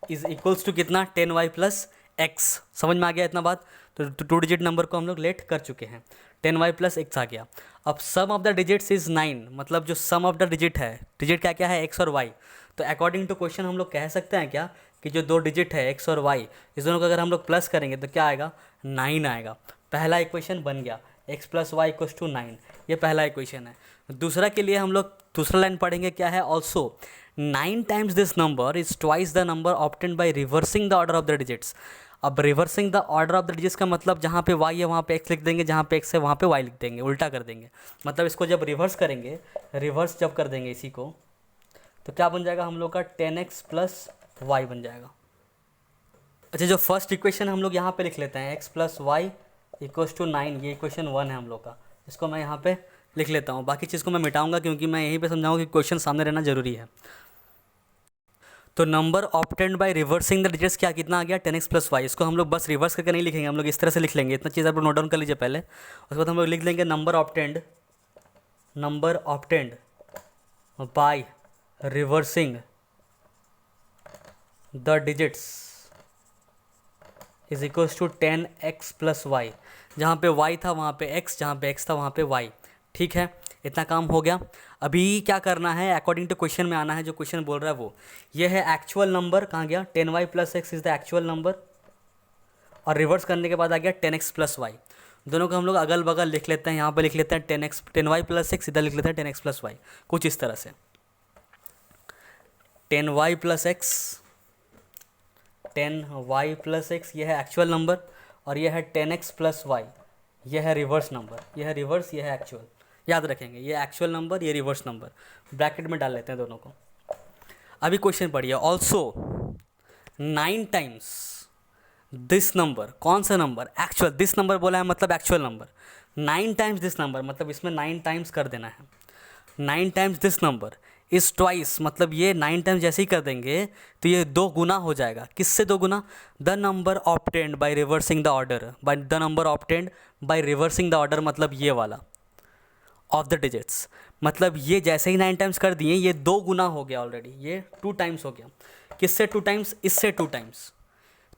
is equals to कितना 10y + x। समझ में आ गया इतना बात। तो 2 डिजिट नंबर को हम लोग लेट कर चुके हैं, 10y + x आ गया। अब सम ऑफ द डिजिट्स इज़ 9, मतलब जो सम ऑफ द डिजिट है, डिजिट क्या क्या है x और y, तो अकॉर्डिंग टू क्वेश्चन हम लोग कह सकते हैं क्या कि जो 2 डिजिट है x और y, इस दोनों को अगर हम लोग प्लस करेंगे तो क्या आएगा 9 आएगा। पहला इक्वेशन बन गया x + y = 9, ये पहला इक्वेशन है। दूसरा के लिए हम लोग दूसरा लाइन पढ़ेंगे क्या है, also 9 times this number is twice the number obtained by reversing the order of the digits. अब reversing the order of the digits का मतलब जहाँ पे y है वहाँ पे x लिख देंगे, जहाँ पे x है वहाँ पे y लिख देंगे, उल्टा कर देंगे। मतलब इसको जब रिवर्स करेंगे, रिवर्स जब कर देंगे इसी को, तो क्या बन जाएगा हम लोग का 10x + y बन जाएगा। अच्छा, जो फर्स्ट इक्वेशन हम लोग यहाँ पे लिख लेते हैं x + y = 9, ये इक्वेशन 1 है हम लोग का, इसको मैं यहाँ पे लिख लेता हूँ। बाकी चीज़ को मैं मिटाऊंगा क्योंकि मैं यहीं पे समझाऊंगा कि क्वेश्चन सामने रहना जरूरी है। तो number obtained by reversing the digits क्या कितना आ गया 10x + y। इसको हम लोग बस रिवर्स करके नहीं लिखेंगे, हम लोग इस तरह से लिख लेंगे। इतना चीज़ आप लोग नोट डाउन कर लीजिए पहले। उसके बाद हम लोग लिख लेंगे number obtained by reversing the digits is equals to 10x + y। जहाँ पे y था वहाँ पे x, जहाँ पे x था वहाँ पे y। ठीक है, इतना काम हो गया। अभी क्या करना है, अकॉर्डिंग टू क्वेश्चन में आना है, जो क्वेश्चन बोल रहा है वो ये है एक्चुअल नंबर। कहाँ गया 10y + x is the actual number, और रिवर्स करने के बाद आ गया 10x + y। दोनों को हम लोग अगल बगल लिख लेते हैं, यहाँ पे लिख लेते हैं 10y + x, इधर लिख लेते हैं 10x + y, कुछ इस तरह से 10y + x, ये है एक्चुअल नंबर, और ये है 10x + y, ये है रिवर्स नंबर, ये है रिवर्स, ये है एक्चुअल। याद रखेंगे, ये एक्चुअल नंबर, ये रिवर्स नंबर, ब्रैकेट में डाल लेते हैं दोनों को। अभी क्वेश्चन पढ़िए, ऑल्सो 9 टाइम्स दिस नंबर, कौन सा नंबर एक्चुअल, दिस नंबर बोला है मतलब actual number, 9 times this number मतलब इसमें 9 टाइम्स कर देना है। 9 times this number is twice, मतलब ये 9 टाइम्स जैसे ही कर देंगे तो ये 2 गुना हो जाएगा। किससे 2 गुना, the number obtained by reversing the order, by the number obtained by reversing the order, मतलब ये वाला ऑफ द डिजिट्स, मतलब ये जैसे ही 9 टाइम्स कर दिए, ये 2 गुना हो गया ऑलरेडी, ये 2 टाइम्स हो गया। किससे 2 टाइम्स? इससे 2 टाइम्स।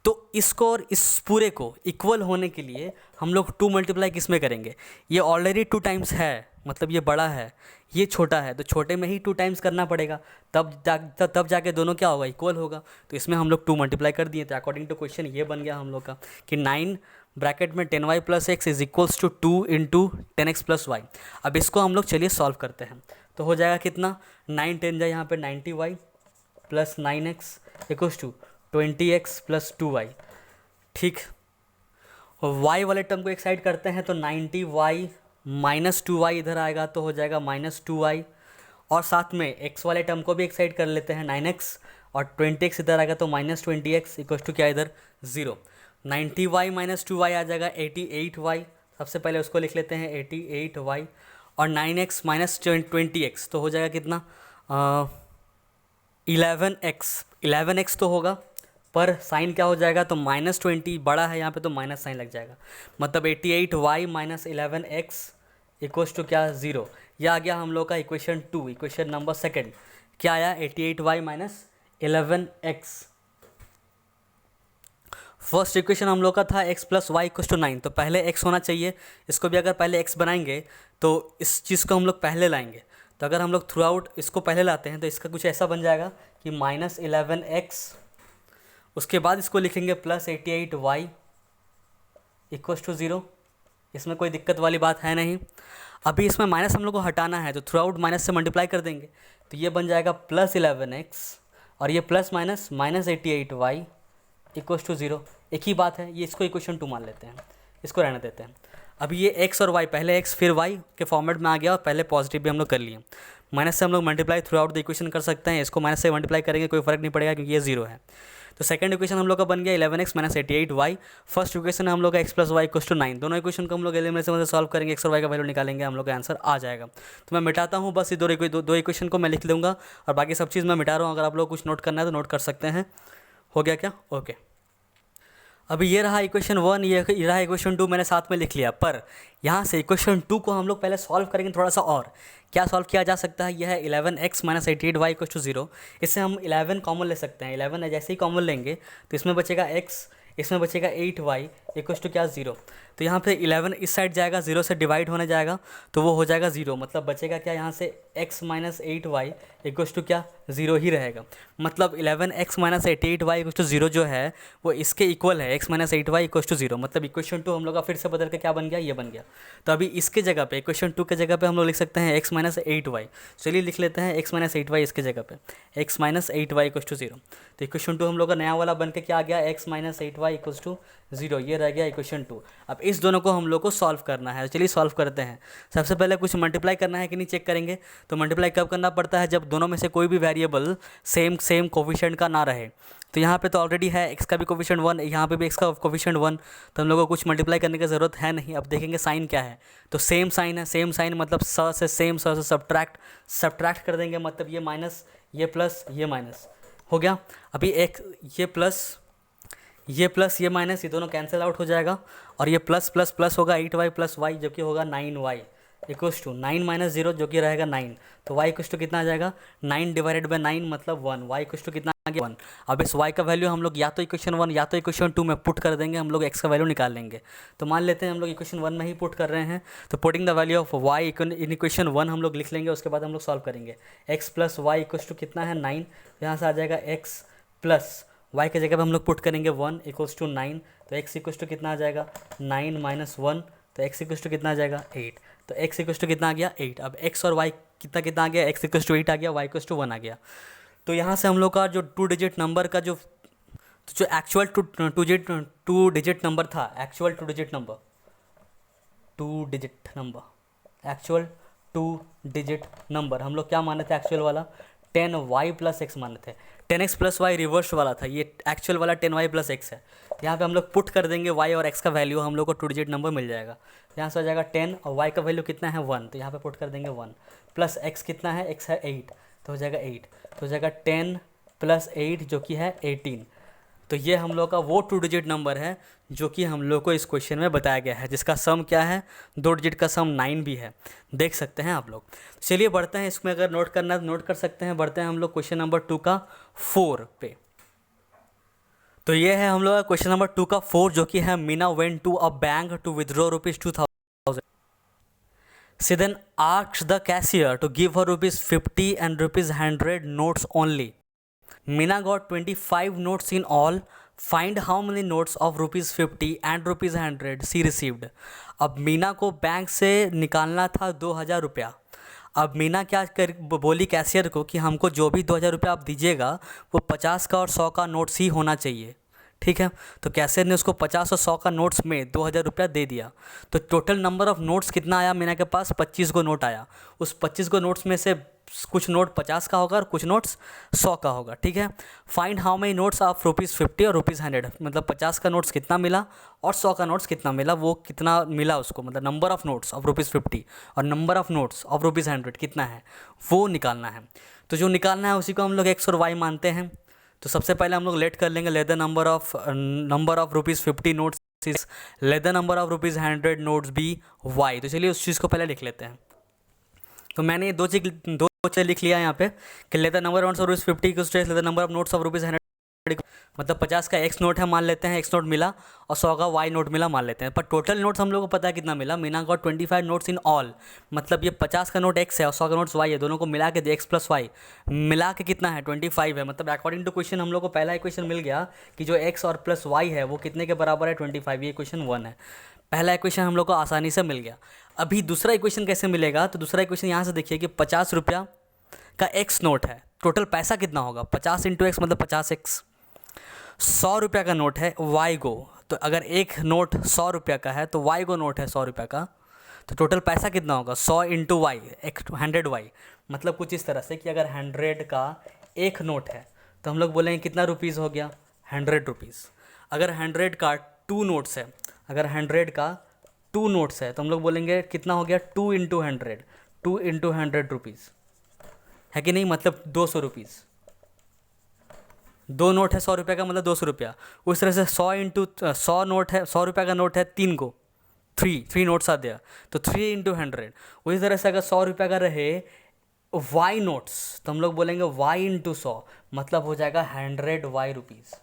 तो इसको और इस पूरे को इक्वल होने के लिए हम लोग 2 मल्टीप्लाई किस में करेंगे? ये ऑलरेडी 2 टाइम्स है, मतलब ये बड़ा है, ये छोटा है, तो छोटे में ही 2 टाइम्स करना पड़ेगा, तब जाके दोनों क्या होगा? इक्वल होगा। तो इसमें हम लोग 2 मल्टीप्लाई कर दिए। तो अकॉर्डिंग टू क्वेश्चन ये बन गया हम लोग का कि 9 ब्रैकेट में 10y plus x is equals to 2 into 10x plus y. अब इसको हम लोग चलिए सॉल्व करते हैं। तो हो जाएगा कितना? 9 10 जाए यहाँ पे 90y plus 9x equals to 20x plus 2y। ठीक, y वाले टर्म को एक साइड करते हैं तो 90y माइनस 2y इधर आएगा, तो हो जाएगा माइनस 2y। और साथ में x वाले टर्म को भी एक साइड कर लेते हैं 9x, और 20x इधर आएगा तो माइनस 20x इक्वल्स टू क्या इधर? 0। 90y माइनस 2y आ जाएगा 88y। सबसे पहले उसको लिख लेते हैं 88y, और 9x माइनस 20x तो हो जाएगा कितना? 11x। 11x तो होगा, पर साइन क्या हो जाएगा? तो माइनस 20 बड़ा है यहाँ पे, तो माइनस साइन लग जाएगा। मतलब 88y minus 11x equals to क्या? 0। यह आ गया हम लोग का इक्वेशन 2, इक्वेशन नंबर सेकंड। क्या आया? 88y minus 11x। First equation हम लोग का था x plus y equals to 9, तो पहले x होना चाहिए। इसको भी अगर पहले x बनाएंगे तो इस चीज़ को हम लोग पहले लाएंगे। तो अगर हम लोग थ्रू आउट इसको पहले लाते हैं तो इसका कुछ ऐसा बन जाएगा कि माइनस 11x, उसके बाद इसको लिखेंगे प्लस 88y इक्वल्स टू 0। इसमें कोई दिक्कत वाली बात है नहीं। अभी इसमें माइनस हम लोग को हटाना है, तो थ्रू आउट माइनस से मल्टीप्लाई कर देंगे, तो ये बन जाएगा प्लस 11x, और ये plus minus minus 88y equals to 0। एक ही बात है, ये इसको इक्वेशन 2 मान लेते हैं, इसको रहने देते हैं। अभी ये x और y, पहले x फिर y के फॉर्मेट में आ गया, और पहले पॉजिटिव भी हम लोग कर लिए। माइनस से हम लोग multiply through out the equation कर सकते हैं, इसको माइनस से मल्टीप्लाई करेंगे कोई फर्क नहीं पड़ेगा क्योंकि ये 0 है। तो सेकंड इक्वेशन हम लोग का बन गया 11x minus 88y। First equation है हम लोग का x plus y equals to 9। दोनों इक्वेशन को हम लोग एलिमिनेशन से सॉल्व करेंगे, x और y का वैल्यू निकालेंगे, हम लोग का आंसर आ जाएगा। तो मैं मिटाता हूँ बस ये दो इक्वेशन को मैं लिख दूंगा, और बाकी सब चीज़ मैं मिटा रहा हूँ। अगर आप लोग कुछ नोट करना है तो नोट कर सकते हैं। हो गया क्या? ओके। अभी ये रहा इक्वेशन 1, ये रहा इक्वेशन 2, मैंने साथ में लिख लिया। पर यहाँ से इक्वेशन 2 को हम लोग पहले सॉल्व करेंगे थोड़ा सा। और क्या सॉल्व किया जा सकता है? यह है 11x minus 88y equal to 0। इससे हम 11 कॉमन ले सकते हैं। 11 है, जैसे ही कॉमन लेंगे तो इसमें बचेगा x, इसमें बचेगा 8y इक्वल टू क्या? 0। तो यहाँ पे 11 इस साइड जाएगा, 0 से डिवाइड होने जाएगा, तो वो हो जाएगा 0। मतलब बचेगा क्या यहाँ से? x minus 8y equal to क्या? 0 ही रहेगा। मतलब 11x minus 88y equal to 0 जो है वो इसके इक्वल है, x minus 8y equal to 0। मतलब इक्वेशन 2 हम लोग का फिर से बदल के क्या बन गया? ये बन गया। तो अभी इसके जगह पे, इक्वेशन 2 के जगह पे हम लोग लिख सकते हैं x माइनस 8y। चलिए लिख लेते हैं x माइनस 8y इसके जगह पे, x minus 8y equal to 0। तो इक्वेशन 2 हम लोग का नया वाला बन के क्या आ गया? x minus 8y equal to 0। ये रह गया इक्वेशन 2। अब इस दोनों को हम लोग को सॉल्व करना है। चलिए सॉल्व करते हैं। सबसे पहले कुछ मल्टीप्लाई करना है कि नहीं चेक करेंगे। तो मल्टीप्लाई कब करना पड़ता है? जब दोनों में से कोई भी वेरिएबल सेम कोफिशिएंट का ना रहे। तो यहाँ पे तो ऑलरेडी है x का भी कोफिशिएंट 1, यहाँ पे भी x का कोफिशिएंट 1, तो हम लोग को कुछ मल्टीप्लाई करने की ज़रूरत है नहीं। अब देखेंगे साइन क्या है। तो सेम साइन है, सेम साइन मतलब स से सेम, स से सब्ट्रैक्ट कर देंगे, मतलब ये माइनस, ये प्लस, ये माइनस हो गया। अभी एक ये प्लस ये माइनस, ये दोनों कैंसिल आउट हो जाएगा, और ये प्लस प्लस प्लस होगा 8y प्लस वाई, जो कि होगा 9y इक्वल्स टू 9 माइनस 0 जो कि रहेगा 9। तो y इक्वल्स टू कितना आ जाएगा? 9 डिवाइडेड बाई 9 मतलब 1। y इक्वल्स टू कितना आ गया? 1। अब इस y का वैल्यू हम लोग या तो इक्वेशन 1 या तो इक्वेशन 2 में पुट कर देंगे, हम लोग x का वैल्यू निकाल लेंगे। तो मान लेते हैं हम लोग इक्वेशन 1 में ही पुट कर रहे हैं, तो putting the value of y in equation 1 हम लोग लिख लेंगे, उसके बाद हम लोग सॉल्व करेंगे। x plus y equals to कितना है? 9। यहाँ से आ जाएगा x प्लस y के जगह पे हम लोग पुट करेंगे 1 इक्वल्स टू 9। तो x इक्वल्स टू कितना आ जाएगा? 9 माइनस 1, तो x इक्वल्स टू कितना आ जाएगा? 8। तो x इक्वल्स टू कितना आ गया? 8। अब x और y कितना आ गया? x इक्वल्स टू 8 आ गया, y इक्वल्स टू 1 आ गया। तो यहाँ से हम लोग का जो 2 डिजिट नंबर का जो एक्चुअल टू डिजिट नंबर था, एक्चुअल 2 डिजिट नंबर हम लोग क्या माने थे? एक्चुअल वाला 10y प्लस एक्स माने थे। 10x प्लस वाई रिवर्स वाला था, ये एक्चुअल वाला 10y प्लस एक्स है। यहाँ पे हम लोग पुट कर देंगे y और x का वैल्यू, हम लोग को 2 डिजिट नंबर मिल जाएगा। यहाँ से हो जाएगा 10 और y का वैल्यू कितना है? 1, तो यहाँ पे पुट कर देंगे 1 प्लस x कितना है? x है 8, तो हो जाएगा 8। तो हो जाएगा 10 प्लस 8 जो कि है 18। तो ये हम लोग का वो 2 डिजिट नंबर है जो कि हम लोग को इस क्वेश्चन में बताया गया है, जिसका सम क्या है, 2 डिजिट का सम 9 भी है, देख सकते हैं आप लोग। चलिए बढ़ते हैं, इसमें अगर नोट करना है तो नोट कर सकते हैं। बढ़ते हैं हम लोग क्वेश्चन नंबर 2 का 4 पे। तो ये है हम लोग का क्वेश्चन नंबर 2 का 4, जो कि है Meena went to a bank to withdraw ₹2000. She then asked the cashier to give her ₹50 and ₹100 notes only. Meena got 25 notes in all. Find how many notes of ₹50 and ₹100 she received. अब मीना को bank से निकालना था 2000 रुपया। अब मीना क्या कर बोली कैशियर को कि हमको जो भी 2000 रुपया आप दीजिएगा वो 50 का और 100 का नोट्स ही होना चाहिए, ठीक है। तो कैशियर ने उसको 50 और 100 का नोट्स में 2000 रुपया दे दिया। तो टोटल नंबर ऑफ़ नोट्स कितना आया मीना के पास, 25 को नोट आया। उस 25 को नोट्स में से कुछ नोट 50 का होगा और कुछ नोट्स 100 का होगा, ठीक है। Find how many notes of ₹50 और ₹100, मतलब 50 का नोट्स कितना मिला और 100 का नोट्स कितना मिला, वो कितना मिला उसको, मतलब नंबर ऑफ़ नोट्स ऑफ ₹50 और नंबर ऑफ़ नोट्स ऑफ ₹100 कितना है वो निकालना है। तो जो निकालना है उसी को हम लोग एक्स और वाई मानते हैं। तो सबसे पहले हम लोग लेट कर लेंगे, let the number of ₹50 notes is let the number of ₹100 notes be y. तो चलिए उस चीज़ को पहले लिख लेते हैं। तो मैंने ये दो चीज़ लिख लिया यहाँ पे कि लेट द नंबर ऑफ ₹50 को late the number of notes of ₹100, मतलब 50 का एक्स नोट है मान लेते हैं, एक्स नोट मिला, और 100 का वाई नोट मिला मान लेते हैं। पर टोटल नोट्स हम लोग को पता है कितना मिला, Meena got 25 notes in all, मतलब ये 50 का नोट एक्स है और 100 का नोट्स वाई है, दोनों को मिला के एक्स प्लस वाई मिला के कितना है 25 है। मतलब अकॉर्डिंग टू क्वेश्चन हम लोग को पहला इक्वेशन मिल गया कि जो एक्स और प्लस वाई है वो कितने के बराबर है 25, ये क्वेश्चन 1 है। पहला इक्वेशन हम लोग को आसानी से मिल गया। अभी दूसरा इक्वेशन कैसे मिलेगा, तो दूसरा इक्वेशन यहाँ से देखिए कि 50 रुपया का एक्स नोट है, टोटल पैसा कितना होगा 50 इंटू एक्स मतलब 50x। 100 रुपया का नोट है वाई को, तो अगर एक नोट 100 रुपया का है तो वाई को नोट है 100 रुपया का, तो टोटल पैसा कितना होगा 100 इंटू वाई 100 वाई। मतलब कुछ इस तरह से कि अगर 100 का एक नोट है तो हम लोग बोलेंगे कितना रुपीज़ हो गया 100 रुपीज़। अगर 100 का 2 नोट्स है, अगर 100 का 2 नोट्स है तो हम लोग बोलेंगे कितना हो गया 2 इंटू 100, 2 इंटू 100 रुपीज़ है कि नहीं, मतलब 200 रुपीज़। 2 नोट है 100 रुपये का मतलब 200 रुपया। उस तरह से 100 इंटू 100 नोट है, 100 रुपये का नोट है 3 को, 3 नोट्स आ दिया तो 3 इंटू 100। उसी तरह से अगर 100 रुपये का रहे वाई नोट्स तो हम लोग बोलेंगे वाई इंटू 100, मतलब हो जाएगा 100 वाई रुपीज़।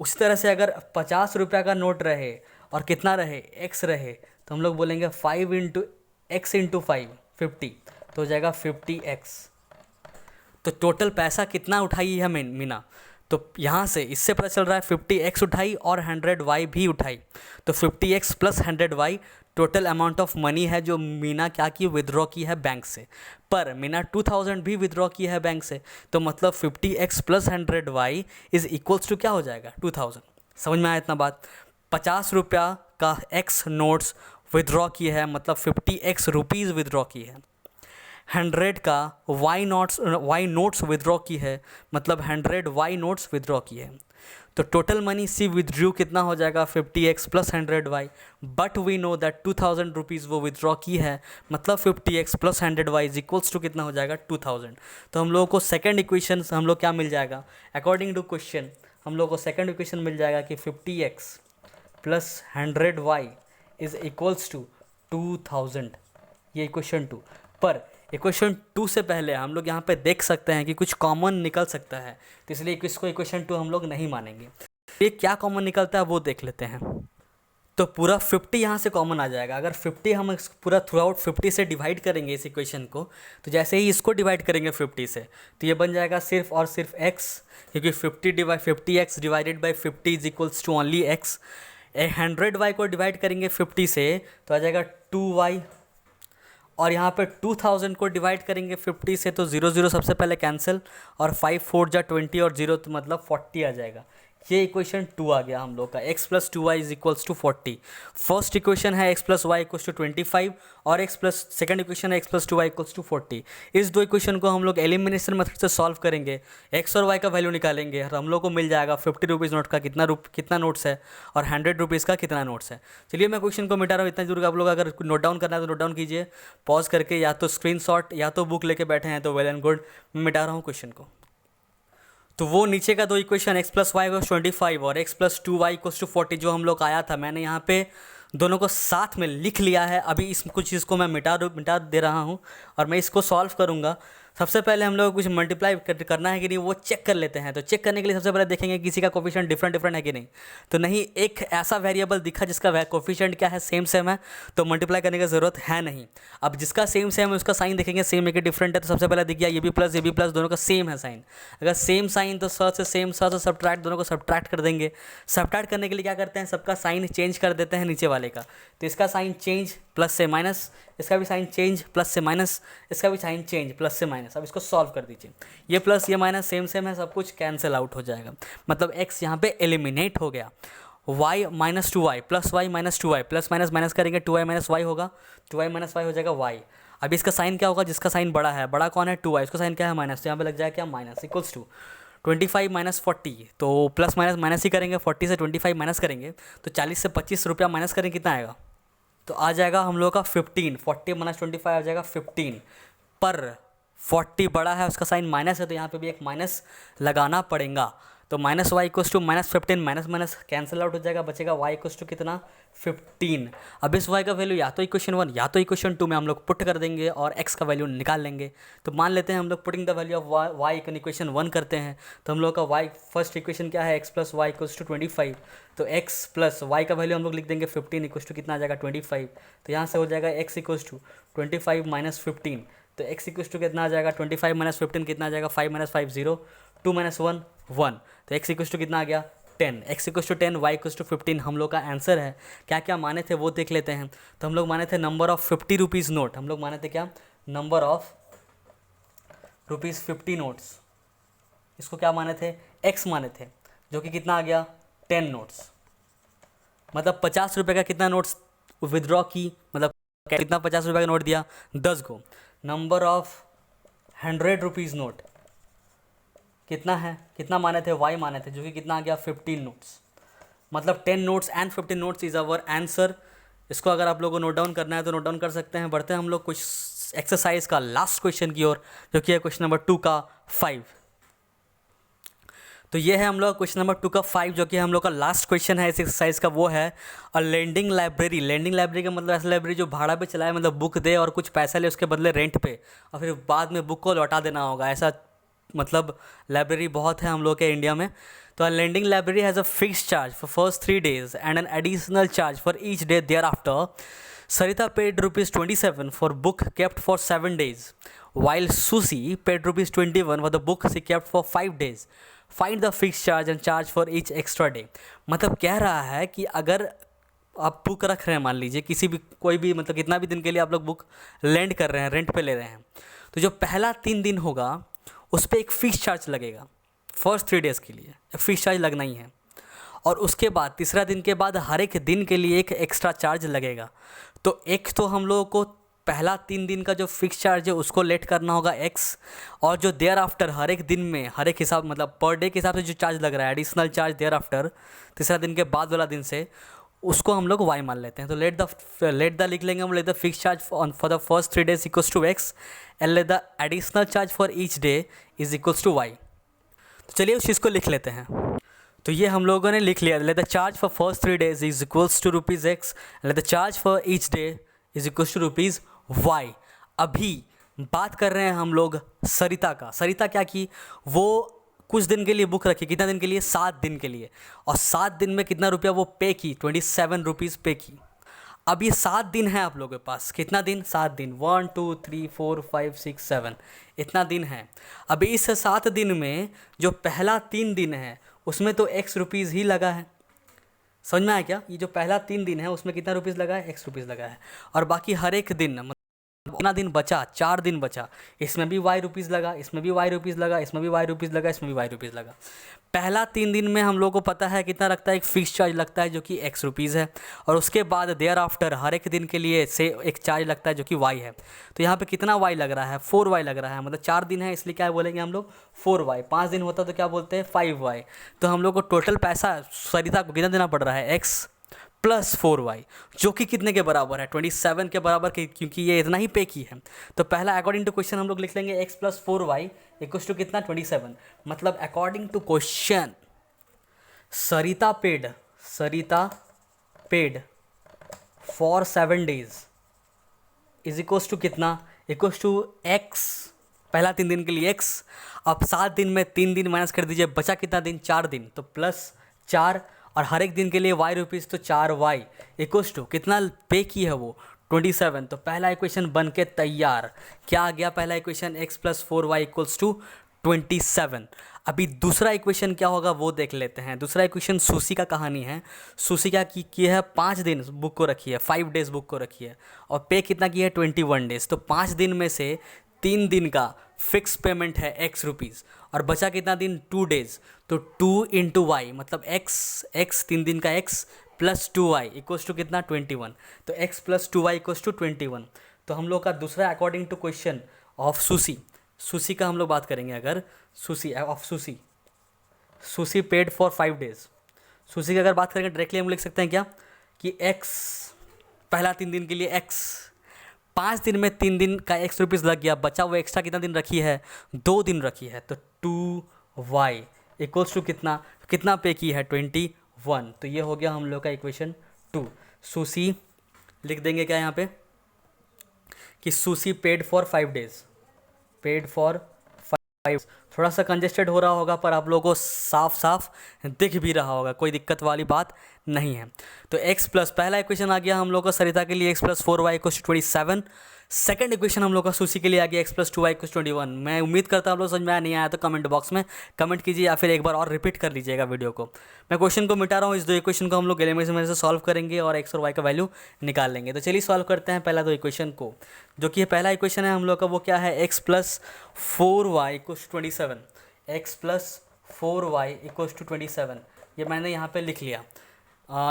उसी तरह से अगर 50 रुपये का नोट रहे और कितना रहे एक्स रहे तो हम लोग बोलेंगे 5 इंटू एक्स इंटू 5 50, तो हो जाएगा 50x। तो टोटल पैसा कितना उठाई है मीना, तो यहाँ से इससे पता चल रहा है 50x उठाई और 100y भी उठाई, तो 50x plus 100y total amount of money है जो मीना क्या की विदड्रॉ की है बैंक से। पर मीना 2000 भी विदड्रॉ की है बैंक से, तो मतलब 50x plus 100y is equals to क्या हो जाएगा 2000। समझ में आया इतना बात। 50 रुपया का x नोट्स विदड्रॉ की है, मतलब 50x रुपीज़ विदड्रॉ की है। 100 का वाई नोट्स विदड्रॉ की है, मतलब 100 वाई नोट्स विदड्रॉ की है। तो टोटल मनी सी विदड्रू कितना हो जाएगा 50x plus 100y, but we know that 2000 rupees वो विदड्रॉ की है, मतलब 50x plus 100y is equals to कितना हो जाएगा 2000। तो हम लोगों को सेकंड इक्वेशन हम लोग क्या मिल जाएगा, अकॉर्डिंग टू क्वेश्चन हम लोग को सेकंड इक्वेशन मिल जाएगा कि 50x plus 100y is equals to 2000, ये इक्वेशन 2। पर इक्वेशन 2 से पहले हम लोग यहाँ पे देख सकते हैं कि कुछ कॉमन निकल सकता है, तो इसलिए इसको इक्वेशन 2 हम लोग नहीं मानेंगे। ये क्या कॉमन निकलता है वो देख लेते हैं। तो पूरा 50 यहाँ से कॉमन आ जाएगा। अगर 50 हम पूरा थ्रू आउट 50 से डिवाइड करेंगे इस इक्वेशन को, तो जैसे ही इसको डिवाइड करेंगे 50 से तो ये बन जाएगा सिर्फ और सिर्फ x, क्योंकि 50x divided by 50 is equals to only x। 100y को डिवाइड करेंगे 50 से तो आ जाएगा 2y, और यहाँ पे 2000 को डिवाइड करेंगे 50 से तो 0 सबसे पहले कैंसिल, और 5 4 जा 20 और 0 तो मतलब 40 आ जाएगा। ये इक्वेशन 2 आ गया हम लोग का, x plus 2y is equals to 40। First equation है x plus y equals to 25 और x प्लस सेकेंड इक्वेशन है x plus 2y equals to 40। इस दो इक्वेशन को हम लोग एलिमिनेशन मेथड से सॉल्व करेंगे, x और y का वैल्यू निकालेंगे और हम लोग को मिल जाएगा 50 रुपीज़ नोट का कितना नोट्स है और 100 रुपीज़ का कितना नोट्स है। चलिए मैं क्वेश्चन को मिटा रहा हूँ, इतना जरूर आप लोग अगर नोट डाउन करना है तो नोट डाउन कीजिए पॉज करके, या तो स्क्रीनशॉट या तो बुक लेके बैठे हैं तो वेल एंड गुड। मैं मिटा रहा हूँ क्वेश्चन को। तो वो नीचे का दो equation x plus y equals 25 और x plus 2y equals to 40 जो हम लोग का आया था, मैंने यहाँ पे दोनों को साथ में लिख लिया है। अभी इस कुछ चीज़ को मैं मिटा दे रहा हूँ और मैं इसको सॉल्व करूँगा। सबसे पहले हम लोग को कुछ मल्टीप्लाई करना है कि नहीं वो चेक कर लेते हैं। तो चेक करने के लिए सबसे पहले देखेंगे किसी का कोफिशिएंट डिफरेंट है कि नहीं। तो नहीं, एक ऐसा वेरिएबल दिखा जिसका कोफिशिएंट क्या है, सेम है, तो मल्टीप्लाई करने की ज़रूरत है नहीं। अब जिसका सेम है उसका साइन देखेंगे, सेम है कि डिफरेंट है। तो सबसे पहले दिख गया ये भी प्लस दोनों का सेम है साइन। अगर सेम साइन तो सर से सेम, सर से सब्ट्रैक्ट, दोनों को सब्ट्रैक्ट कर देंगे। सब्ट्रैक्ट करने के लिए क्या करते हैं, सबका साइन चेंज कर देते हैं नीचे वाले का। तो इसका साइन चेंज प्लस से माइनस, इसका भी साइन चेंज प्लस से माइनस, इसका भी साइन चेंज प्लस से माइनस। अब इसको सॉल्व कर दीजिए, ये प्लस ये माइनस सेम है, सब कुछ कैंसिल आउट हो जाएगा। मतलब x यहाँ पे एलिमिनेट हो गया। y minus 2y plus y minus 2y, plus minus minus करेंगे 2y माइनस वाई होगा, 2y माइनस वाई हो जाएगा y। अब इसका साइन क्या होगा, जिसका साइन बड़ा है, बड़ा कौन है 2y, इसका साइन क्या है माइनस, तो यहाँ पे लग जाएगा क्या माइनस, इक्वल्स टू 25 माइनस 40। तो प्लस माइनस माइनस ही करेंगे, 40 से 25 माइनस करेंगे तो 40 से 25 रुपया माइनस करेंगे, कितना आएगा, तो आ जाएगा हम लोग का 15। 40 माइनस 25 आ जाएगा 15। पर 40 बड़ा है, उसका साइन माइनस है, तो यहाँ पे भी एक माइनस लगाना पड़ेगा। तो minus y equals to minus 15, minus minus cancel out हो जाएगा, बचेगा वाई इक्वल्स टू कितना 15। अब इस वाई का वैल्यू या तो इक्वेशन 1 या तो इक्वेशन 2 में हम लोग पुट कर देंगे और एक्स का वैल्यू निकाल लेंगे। तो मान लेते हैं हम लोग putting the value of y in equation 1 करते हैं। तो हम लोग का वाई फर्स्ट इक्वेशन क्या है, x plus y equals to 25। तो एक्स प्लस वाई का वैल्यू हम लोग लिख देंगे 15 इक्वल्स टू कितना आ जाएगा 25। तो यहाँ से हो जाएगा एक्स इक्वल्स टू 25 माइनस 15। तो एक्स इक्वल्स टू कितना आ जाएगा 25 माइनस 15 कितना आ जाएगा 5 माइनस 5 0, 2 माइनस 1 1। तो एक्स इक्वल्स टू कितना आ गया 10, x equals to 10, y equals to 15 हम लोग का आंसर है। क्या क्या माने थे वो देख लेते हैं। तो हम लोग माने थे नंबर ऑफ 50 रुपीज़ नोट, हम लोग माने थे क्या, नंबर ऑफ रुपीज़ 50 नोट्स। इसको क्या माने थे, एक्स माने थे, जो कि कितना आ गया 10 नोट्स। मतलब 50 रुपये का कितना नोट्स विदड्रॉ की, मतलब कितना 50 रुपये का नोट दिया 10 को। नंबर ऑफ 100 रुपीज़ नोट कितना है, कितना माने थे, वाई माने थे, जो कि कितना आ गया 15 नोट्स। मतलब 10 notes and 15 notes is our answer. इसको अगर आप लोगों को नोट डाउन करना है तो नोट डाउन कर सकते हैं। बढ़ते हैं हम लोग कुछ एक्सरसाइज का लास्ट क्वेश्चन की ओर, जो कि है क्वेश्चन नंबर 2 का 5। तो ये है हम लोग क्वेश्चन नंबर 2 का 5, जो कि हम लोग का लास्ट क्वेश्चन है इस एक्सरसाइज का। वो है अ लेंडिंग लाइब्रेरी। लेंडिंग लाइब्रेरी का मतलब ऐसा लाइब्रेरी जो भाड़ा पे चलाए, मतलब बुक दे और कुछ पैसा ले उसके बदले रेंट पे, और फिर बाद में बुक को लौटा देना होगा। ऐसा मतलब लाइब्रेरी बहुत है हम लोग के इंडिया में। तो lending library has a fix charge for first 3 days and an additional charge for each day thereafter. Sarita paid ₹27 for book kept for 7 days, while Susie paid ₹21 for the book she kept for 5 days. Find the fixed charge and charge for each extra day. मतलब कह रहा है कि अगर आप book रख रहे हैं, मान लीजिए किसी भी कोई भी मतलब कितना भी दिन के लिए आप लोग बुक लेंड कर रहे हैं, रेंट पे ले रहे हैं, तो जो पहला 3 दिन होगा उस पर एक फ़िक्स चार्ज लगेगा। फर्स्ट 3 days के लिए फ़िक्स चार्ज लगना ही है, और उसके बाद तीसरा दिन के बाद हर एक दिन के लिए एक एक्स्ट्रा चार्ज लगेगा। तो एक तो हम लोगों को पहला 3 दिन का जो फिक्स चार्ज है उसको लेट करना होगा एक्स, और जो देयर आफ्टर हर एक दिन में हर एक हिसाब मतलब पर डे के हिसाब से जो चार्ज लग रहा है एडिशनल चार्ज देयर आफ्टर तीसरा दिन के बाद वाला दिन से, उसको हम लोग वाई मान लेते हैं। तो लेट द लिख लेंगे हम, let the fix charge for the first 3 days equals to x and let the additional charge for each day is equals to y. तो चलिए उस चीज़ को लिख लेते हैं। तो ये हम लोगों ने लिख लिया, let the charge for first 3 days is equals to rupees x, let the charge for each day is equals to rupees y. अभी बात कर रहे हैं हम लोग सरिता का। सरिता क्या की, वो कुछ दिन के लिए बुक रखी, कितना दिन के लिए 7 दिन के लिए, और 7 दिन में कितना रुपया वो पे की 27 रुपीज़ पे की। अब ये 7 दिन है आप लोगों के पास, कितना दिन 7 दिन, 1 2 3 4 5 6 7 इतना दिन है। अभी इस 7 दिन में जो पहला 3 दिन है उसमें तो x रुपीज़ ही लगा है, समझ में आया क्या। ये जो पहला 3 दिन है उसमें कितना रुपीज़ लगा है, x रुपीज़ लगा है, और बाकी हर एक दिन कितना दिन बचा, 4 दिन बचा, इसमें भी y रुपीज़ लगा, इसमें भी y रुपीज़ लगा, इसमें भी y रुपीज़ लगा, इसमें भी y रुपीज़ लगा। पहला 3 दिन में हम लोग को पता है कितना लगता है, एक फिक्स चार्ज लगता है जो कि x रुपीज़ है, और उसके बाद देयर आफ्टर हर एक दिन के लिए से एक चार्ज लगता है जो कि y है। तो यहाँ पे कितना y लग रहा है, 4y लग रहा है, मतलब 4 दिन है इसलिए क्या बोलेंगे हम लोग 4y। 5 दिन होता तो क्या बोलते हैं 5y। तो हम लोग को टोटल पैसा सरिता को कितना देना पड़ रहा है, x प्लस 4y जो कि कितने के बराबर है, 27 के बराबर के, क्योंकि ये इतना ही पे की है। तो पहला अकॉर्डिंग टू क्वेश्चन हम लोग लिख लेंगे x plus 4y equals to कितना 27। मतलब according to question Sarita paid for 7 days is equals to कितना, इक्वल्स टू x, पहला 3 दिन के लिए x, अब 7 दिन में 3 दिन माइनस कर दीजिए, बचा कितना दिन, 4 दिन, तो प्लस 4, और हर एक दिन के लिए y रुपीज़, तो 4y इक्वल्स टू कितना पे की है वो 27। तो पहला इक्वेशन बन के तैयार, क्या आ गया पहला equation, x plus 4y equals to 27। अभी दूसरा इक्वेशन क्या होगा वो देख लेते हैं। दूसरा इक्वेशन सूसी का कहानी है। सूसी क्या की है, 5 दिन बुक को रखी है, 5 days बुक को रखी है, और पे कितना की है 21 days। तो 5 दिन में से 3 दिन का फिक्स पेमेंट है x रुपीज़, और बचा कितना दिन, 2 days, तो 2 इंटू वाई, मतलब x 3 दिन का x plus 2y equals to कितना 21। तो x plus 2y equals to 21। तो हम लोग का दूसरा according to question of Susie का हम लोग बात करेंगे। अगर Susie paid for 5 days, Susie की अगर बात करेंगे डायरेक्टली हम लिख सकते हैं क्या कि x, पहला 3 दिन के लिए x, 5 दिन में 3 दिन का x रुपीज़ लग गया, बचा वो एक्स्ट्रा कितना दिन रखी है, 2 दिन रखी है, तो 2y इक्वल्स टू कितना पे की है 21। तो ये हो गया हम लोग का इक्वेशन 2। सूसी लिख देंगे क्या यहाँ पे कि Susie paid for 5 days, paid for 5। थोड़ा सा कंजेस्टेड हो रहा होगा पर आप लोगों को साफ साफ दिख भी रहा होगा, कोई दिक्कत वाली बात नहीं है। तो x प्लस, पहला इक्वेशन आ गया हम लोग का सरिता के लिए x plus 4y equals to 27। Second equation हम लोग का सूसी के लिए आ गया x प्लस 2y इक्वल्स 21। मैं उम्मीद करता हूँ आप लोग समझ में आया, नहीं आया तो कमेंट बॉक्स में कमेंट कीजिए, या फिर एक बार और रिपीट कर लीजिएगा वीडियो को। मैं क्वेश्चन को मिटा रहा हूँ, इस 2 इक्वेशन को हम लोग एलिमिनेशन मेथड से सॉल्व करेंगे और x और y का वैल्यू निकाल लेंगे। तो चलिए सॉल्व करते हैं पहला 2 इक्वेशन को, जो कि पहला इक्वेशन है हम लोग का, वो क्या है, x plus 4y equals to 27, x plus 4y equals to 27, ये मैंने यहाँ पे लिख लिया।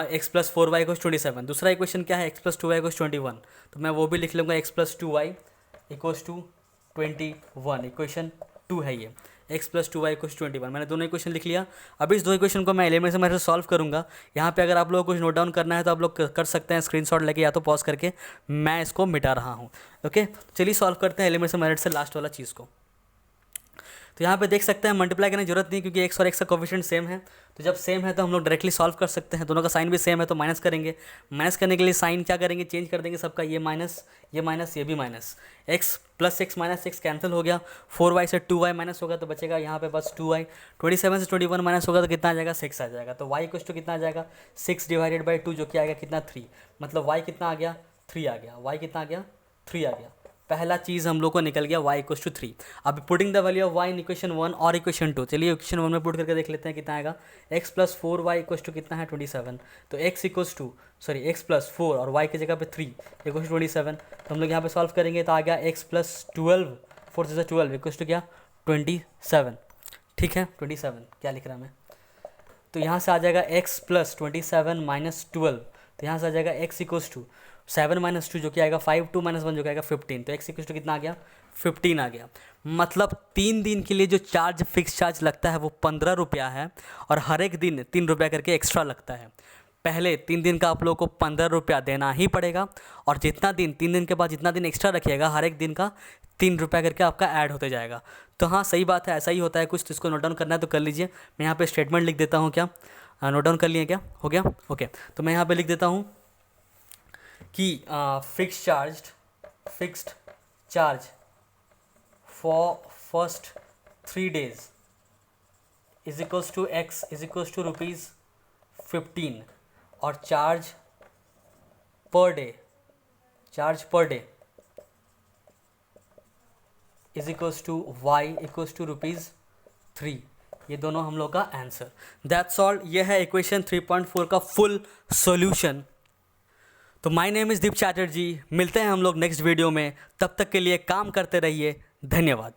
x plus 4y equals 27। दूसरा इक्वेशन क्या है, x प्लस 2y इक्वल्स 21, तो मैं वो भी लिख लूँगा, x plus 2y equals to 21, equation 2 है ये, x प्लस 2y इक्वल्स 21। मैंने दोनों इक्वेशन लिख लिया। अब इस 2 इक्वेशन को मैं एलिमिनेशन मेथड से सॉल्व करूँगा। यहाँ पे अगर आप लोगों को कुछ नोट डाउन करना है तो आप लोग कर सकते हैं स्क्रीनशॉट लेके, या तो पॉज करके, मैं इसको मिटा रहा हूँ। ओके, चलिए सॉल्व करते हैं एलिमिनेशन मेथड से लास्ट वाला चीज़ को। तो यहाँ पे देख सकते हैं मल्टीप्लाई करने की जरूरत नहीं, क्योंकि x और x का कोफिशिएंट सेम है। तो जब सेम है तो हम लोग डायरेक्टली सॉल्व कर सकते हैं। दोनों का साइन भी सेम है तो माइनस करेंगे। माइनस करने के लिए साइन क्या करेंगे, चेंज कर देंगे सबका, ये माइनस ये भी minus, x plus x minus x cancel हो गया, 4y से 2y माइनस होगा तो बचेगा यहाँ पे बस 2y। 27 से 21 माइनस होगा तो कितना आ जाएगा, 6 आ जाएगा। तो y इक्वल्स टू कितना आ जाएगा, 6 डिवाइडेड बाई 2, जो कि आ गया कितना 3, मतलब y कितना आ गया 3 आ गया, y कितना आ गया 3 आ गया। पहला चीज़ हम लोग को निकल गया y इक्वल्स टू 3। अब putting the value of y in equation 1 और इक्वेशन 2, चलिए इक्वेशन 1 में पुट करके देख लेते हैं कितना आएगा, x plus 4y equals to कितना है 27। तो x equals to x plus 4 और y की जगह पे 3 इक्वल्स टू 27। तो हम लोग यहाँ पे सॉल्व करेंगे तो आ गया x प्लस 12, 4 से 12 इक्वल्स टू क्या 27। ठीक है, 27 क्या लिख रहा मैं, तो यहाँ से आ जाएगा x प्लस 27 माइनस 12, तो यहाँ से आ जाएगा x इक्वल्स टू 7 माइनस 2 जो कि आएगा 5, 2 माइनस 1 जो कि आएगा 15। तो x इक्वल्स टू कितना आ गया 15 आ गया। मतलब 3 दिन के लिए जो चार्ज फिक्स चार्ज लगता है वो 15 रुपया है, और हर एक दिन 3 रुपया करके एक्स्ट्रा लगता है। पहले 3 दिन का आप लोगों को 15 रुपया देना ही पड़ेगा, और जितना दिन 3 दिन के बाद जितना दिन एक्स्ट्रा रखिएगा हर एक दिन का 3 रुपया करके आपका ऐड होते जाएगा। तो हाँ सही बात है, ऐसा ही होता है कुछ, तो इसको नोट डाउन करना है तो कर लीजिए। मैं यहाँ पे स्टेटमेंट लिख देता हूँ, क्या नोट डाउन कर लिए क्या, हो गया ओके। तो मैं यहाँ पे लिख देता हूँ कि fixed charge for first 3 days is equals to x is equals to ₹15, और charge per day is equals to y equals to ₹3। ये दोनों हम लोग का आंसर, दैट्स ऑल। ये है इक्वेशन 3.4 का फुल सॉल्यूशन। तो माय नेम इज़ दीप चैटर्जी, मिलते हैं हम लोग नेक्स्ट वीडियो में, तब तक के लिए काम करते रहिए, धन्यवाद।